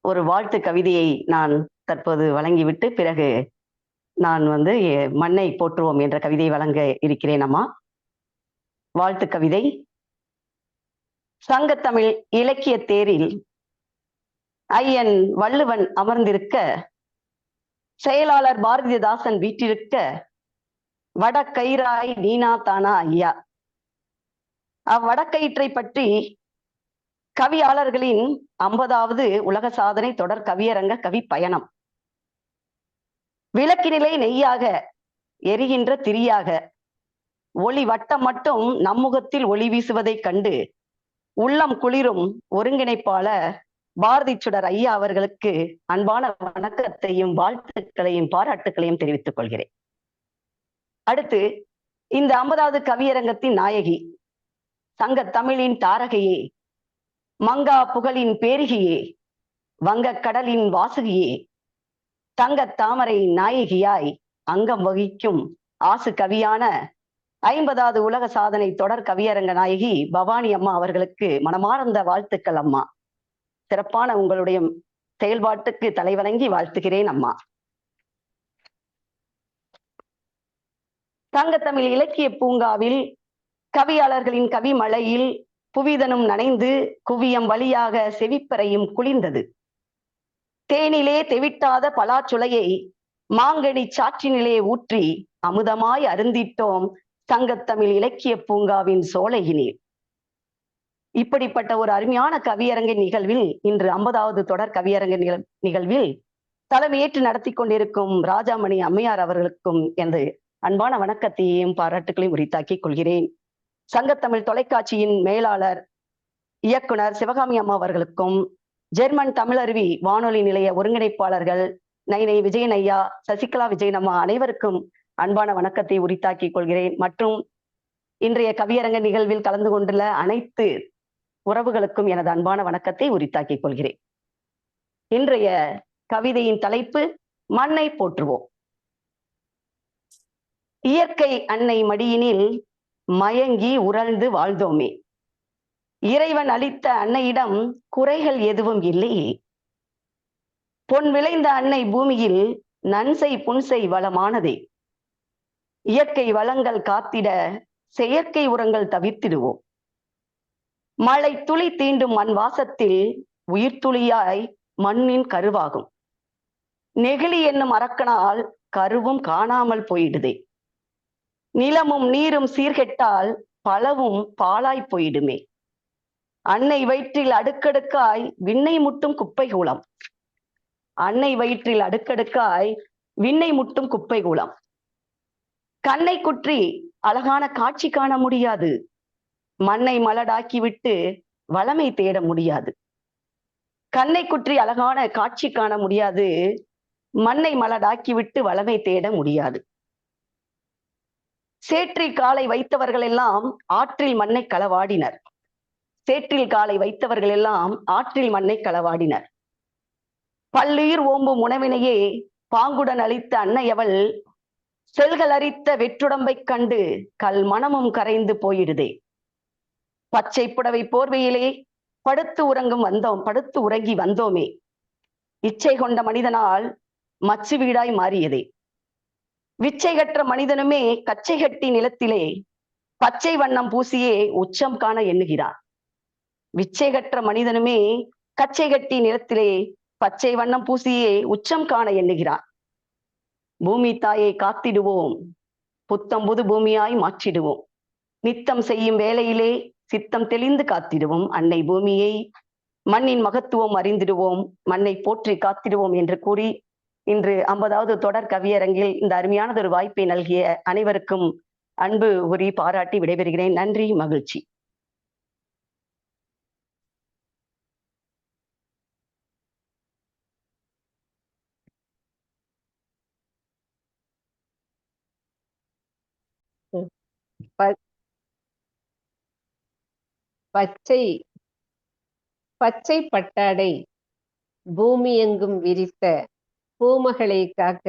ஒரு வாழ்த்து கவிதையை நான் தற்போது வழங்கிவிட்டு பிறகு நான் மண்ணை போற்றுவோம் என்ற கவிதையை வழங்க இருக்கிறேன். அம்மா, வாழ்த்து கவிதை. சங்கத்தமிழ் இலக்கிய தேரில் ஐயன் வள்ளுவன் அமர்ந்திருக்க, செயலாளர் பாரதிதாசன் வீற்றிருக்க, வடக்கயிறாய் நீனா தானா ஐயா. அவ்வடக்கயிற்றை பற்றி கவியாளர்களின் 50வது உலக சாதனை தொடர் கவியரங்க கவி பயணம். விளக்கினிலை நெய்யாக எரிகின்ற திரியாக ஒளி வட்டம் மட்டும் நம்முகத்தில் ஒளி வீசுவதைக் கண்டு உள்ளம் குளிரும் ஒருங்கிணைப்பாளர் பாரதி சுடர் ஐயா அவர்களுக்கு அன்பான வணக்கத்தையும் வாழ்த்துக்களையும் பாராட்டுக்களையும் தெரிவித்துக் கொள்கிறேன். அடுத்து, இந்த 50வது கவியரங்கத்தின் நாயகி, சங்க தமிழின் தாரகையே, மங்கா புகழின் பேரிகையே, வங்கக் கடலின் வாசுகியே, தங்க தாமரை நாயகியாய் அங்கம் வகிக்கும் ஆசு கவியான 50வது உலக சாதனை தொடர் கவியரங்க நாயகி பவானி அம்மா அவர்களுக்கு மனமார்ந்த வாழ்த்துக்கள் அம்மா. சிறப்பான உங்களுடைய செயல்பாட்டுக்கு தலைவணங்கி வாழ்த்துகிறேன் அம்மா. சங்கத்தமிழ் இலக்கிய பூங்காவில் கவியாளர்களின் கவி மழையில் புவிதனும் நனைந்து குவியம் வழியாக செவிப்பறையும் குளிர்ந்தது. தேனிலே தெவிட்டாத பலாச்சுளையை மாங்கனி சாற்றினிலே ஊற்றி அமுதமாய் அருந்திட்டோம் சங்கத்தமிழ் இலக்கிய பூங்காவின் சோலையினில். இப்படிப்பட்ட ஒரு அருமையான கவியரங்க நிகழ்வில் இன்று 50வது தொடர் கவியரங்க நிகழ்வில் தலைமையேற்று நடத்தி கொண்டிருக்கும் ராஜாமணி அம்மையார் அவர்களுக்கும் எனது அன்பான வணக்கத்தையும் பாராட்டுகளையும் உரித்தாக்கிக் கொள்கிறேன். சங்கத்தமிழ் தொலைக்காட்சியின் மேலாளர் இயக்குனர் சிவகாமி அம்மா அவர்களுக்கும், ஜெர்மன் தமிழருவி வானொலி நிலைய ஒருங்கிணைப்பாளர்கள் நைனை விஜயன் ஐயா, சசிகலா விஜயன் அம்மா அனைவருக்கும் அன்பான வணக்கத்தை உரித்தாக்கிக் கொள்கிறேன். மற்றும் இன்றைய கவியரங்க நிகழ்வில் கலந்து கொண்டுள்ள அனைத்து உறவுகளுக்கும் எனது அன்பான வணக்கத்தை உரித்தாக்கிக் கொள்கிறேன். இன்றைய கவிதையின் தலைப்பு மண்ணை போற்றுவோம். இயற்கை அன்னை மடியினில் மயங்கி உறழ்ந்து வாழ்ந்தோமே, இறைவன் அளித்த அன்னையிடம் குறைகள் எதுவும் இல்லையே. பொன் விளைந்த அன்னை பூமியில் நன்சை புன்சை வளமானதே. இயற்கை வளங்கள் காத்திட செயற்கை உரங்கள் தவிர்த்திடுவோம். மழை துளி தீண்டும் மண் வாசத்தில் உயிர் துளியாய் மண்ணின் கருவாகும். நெகிழி என்னும் அரக்கனால் கருவும் காணாமல் போயிடுதே. நிலமும் நீரும் சீர்கெட்டால் பலவும் பாழாய் போயிடுமே. அன்னை வயிற்றில் அடுக்கடுக்காய் விண்ணை முட்டும் குப்பை கூலம். அன்னை வயிற்றில் அடுக்கடுக்காய் விண்ணை முட்டும் குப்பை கூலம். கண்ணை குற்றி அழகான காட்சி காண முடியாது. மண்ணை மலடாக்கிவிட்டு வளமை தேட முடியாது. கண்ணை குற்றி அழகான காட்சி காண முடியாது. மண்ணை மலடாக்கிவிட்டு வளமை தேட முடியாது. சேற்றில் காலை வைத்தவர்கள் எல்லாம் ஆற்றில் மண்ணை களவாடினர். சேற்றில் காலை வைத்தவர்கள் எல்லாம் ஆற்றில் மண்ணை களவாடினர். பல்லுயிர் ஓம்பும் உணவினையே பாங்குடன் அளித்த அன்னையவள் செல்கள் அரித்த வெற்றுடம்பைக் கண்டு கல் மனமும் கரைந்து போயிடுதே. பச்சை புடவை போர்வையிலே படுத்து உறங்கி வந்தோமே. இச்சை கொண்ட மனிதனால் மச்சு வீடாய் மாறியதே. விச்சை கற்ற மனிதனுமே கச்சை கட்டி நிலத்திலே பச்சை வண்ணம் பூசியே உச்சம் காண எண்ணுகிறார். விச்சை கற்ற மனிதனுமே கச்சை கட்டி நிலத்திலே பச்சை வண்ணம் பூசியே உச்சம் காண எண்ணுகிறார். பூமி தாயை காத்திடுவோம், புத்தம் புது பூமியாய் மாற்றிடுவோம். நித்தம் செய்யும் வேளையிலே சித்தம் தெளிந்து காத்திடுவோம். அன்னை பூமியை, மண்ணின் மகத்துவம் அறிந்திடுவோம், மண்ணை போற்றி காத்திடுவோம் என்று கூறி இன்று 50வது தொடர் கவியரங்கில் இந்த அருமையானதொரு வாய்ப்பை நல்கிய அனைவருக்கும் அன்பு கூறி பாராட்டி விடைபெறுகிறேன். நன்றி, மகிழ்ச்சி. பச்சை பச்சை பட்டாடை பூமி எங்கும் விரித்த பூமகளை காக்க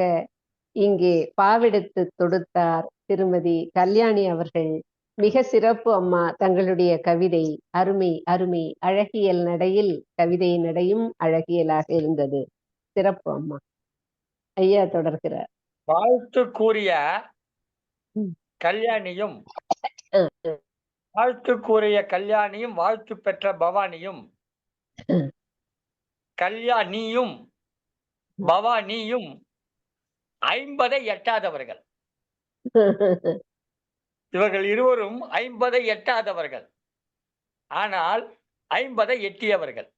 இங்கே பாவெடுத்து தொடுத்தார் திருமதி கல்யாணி அவர்கள். மிக சிறப்பு அம்மா. தங்களுடைய கவிதை அருமை அருமை. அழகியல் நடையில் கவிதை நடையும் அழகியலாக இருந்தது. சிறப்பு அம்மா. ஐயா தொடர்கிறார். வாழ்த்து கூறிய கல்யாணியும் வாழ்த்து கூறிய கல்யாணியும் வாழ்த்து பெற்ற பவானியும் கல்யாணியும் பவானியும் 50 எட்டாதவர்கள். இவர்கள் இருவரும் 50 எட்டாதவர்கள், ஆனால் 50 எட்டியவர்கள்.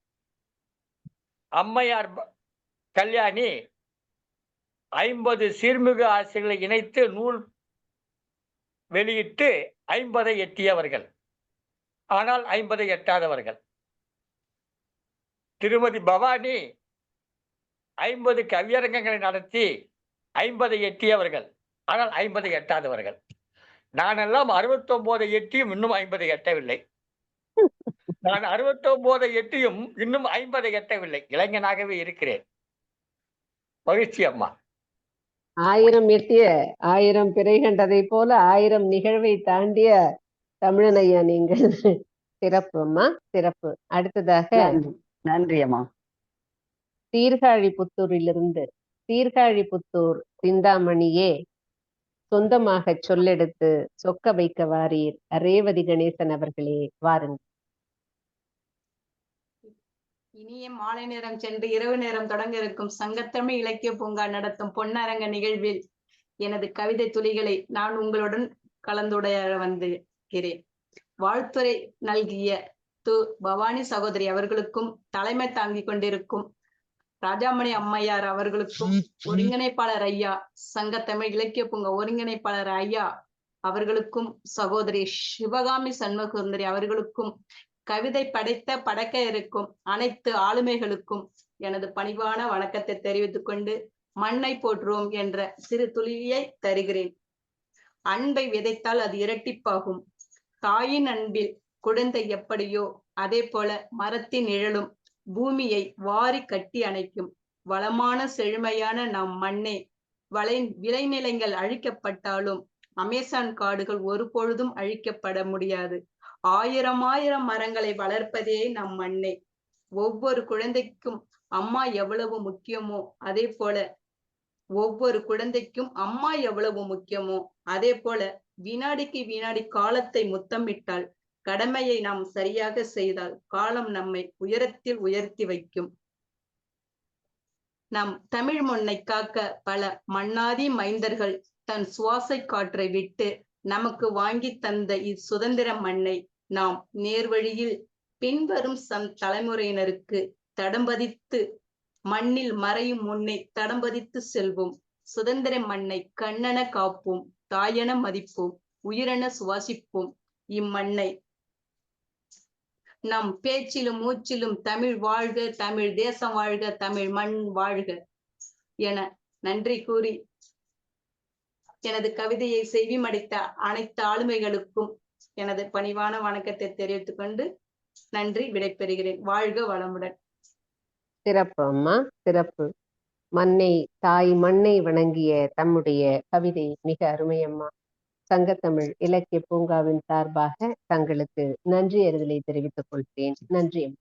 அம்மையார் கல்யாணி 50 சீர்மிகு ஆசைகளை இணைத்து நூல் வெளியிட்டு 50 எட்டியவர்கள், ஆனால் 50 எட்டாதவர்கள். திருமதி பவானி 50 கவியரங்கங்களை நடத்தி 50 எட்டியவர்கள், ஆனால் 50 எட்டாதவர்கள். நானெல்லாம் 69 எட்டியும் இன்னும் 50 எட்டவில்லை. நான் 69 எட்டியும் இன்னும் 50 எட்டவில்லை. இளைஞனாகவே இருக்கிறேன். மகிழ்ச்சி அம்மா. 1000 எட்டிய 1000 பிறை கண்டதை போல 1000 நிகழ்வை தாண்டிய தமிழன் ஐயா நீங்கள். சிறப்பு அம்மா, சிறப்பு. அடுத்ததாக நன்றி அம்மா. சீர்காழிபுத்தூரிலிருந்து சீர்காழிபுத்தூர் சிந்தாமணியே சொந்தமாக சொல்லெடுத்து சொக்க வைக்க வாரீர் ரேவதி கணேசன் அவர்களே, வாருங்கள். இனிய மாலை நேரம் சென்று இரவு நேரம் தொடங்க இருக்கும் சங்கத்தமிழ் இலக்கிய பூங்கா நடத்தும் பொன்னரங்க நிகழ்வில் எனது கவிதை துளிகளை நான் உங்களுடன் கலந்துரையாட வந்திருக்கிறேன். வாழ்த்துரை நல்கிய பவானி சகோதரி அவர்களுக்கும், தலைமை தாங்கிக் கொண்டிருக்கும் ராஜாமணி அம்மையார் அவர்களுக்கும், ஒருங்கிணைப்பாளர் ஐயா, சங்கத்தமிழ் இலக்கிய பூங்கா ஒருங்கிணைப்பாளர் ஐயா அவர்களுக்கும், சகோதரி சிவகாமி சண்முகசுந்தரி அவர்களுக்கும், கவிதை படைக்க இருக்கும் அனைத்து ஆளுமைகளுக்கும் எனது பணிவான வணக்கத்தை தெரிவித்துக் கொண்டு மண்ணை போற்றுவோம் என்ற சிறு துளியை தருகிறேன். அன்பை விதைத்தால் அது இரட்டிப்பாகும். தாயின் அன்பில் குழந்தை எப்படியோ அதே போல மரத்தின் நிழலும் பூமியை வாரி கட்டி அணைக்கும். வளமான செழுமையான நம் மண்ணே, விளைநிலங்கள் அழிக்கப்பட்டாலும் அமேசான் காடுகள் ஒரு பொழுதும் அழிக்கப்பட முடியாது. 1000 மரங்களை வளர்ப்பதே நம் மண்ணே. ஒவ்வொரு குழந்தைக்கும் அம்மா எவ்வளவு முக்கியமோ அதே போல வினாடிக்கு வினாடி காலத்தை முத்தமிட்டால், கடமையை நாம் சரியாக செய்தால் காலம் நம்மை உயரத்தில் உயர்த்தி வைக்கும். நம் தமிழ் மண்ணை காக்க பல மன்னாதி மைந்தர்கள் தன் சுவாச காற்றை விட்டு நமக்கு வாங்கி தந்த இச்சுதந்திர மண்ணை நாம் நேர்வழியில் பின்வரும் தலைமுறையினருக்கு தடம்பதித்து மண்ணில் மறையும் முன்னே தடம்பதித்து செல்வோம். சுதந்திர மண்ணை கண்ணென காப்போம், தாயென மதிப்போம், உயிரென சுவாசிப்போம். இம்மண்ணை நம் பேச்சிலும் மூச்சிலும் தமிழ் வாழ்க, தமிழ் தேசம் வாழ்க, தமிழ் மண் வாழ்க என நன்றி கூறி எனது கவிதையை செவிமடித்த அனைத்து ஆளுமைகளுக்கும் எனது பணிவான வணக்கத்தை தெரிவித்துக் கொண்டு நன்றி, விடைபெறுகிறேன். வாழ்க வளமுடன். சிறப்பு அம்மா, சிறப்பு. தாய் மண்ணை வணங்கிய தம்முடைய கவிதை மிக அருமையம்மா. சங்கத்தமிழ் இலக்கிய பூங்காவின் சார்பாக தங்களுக்கு நன்றி அறிதலை தெரிவித்துக் கொள்கிறேன். நன்றி அம்மா.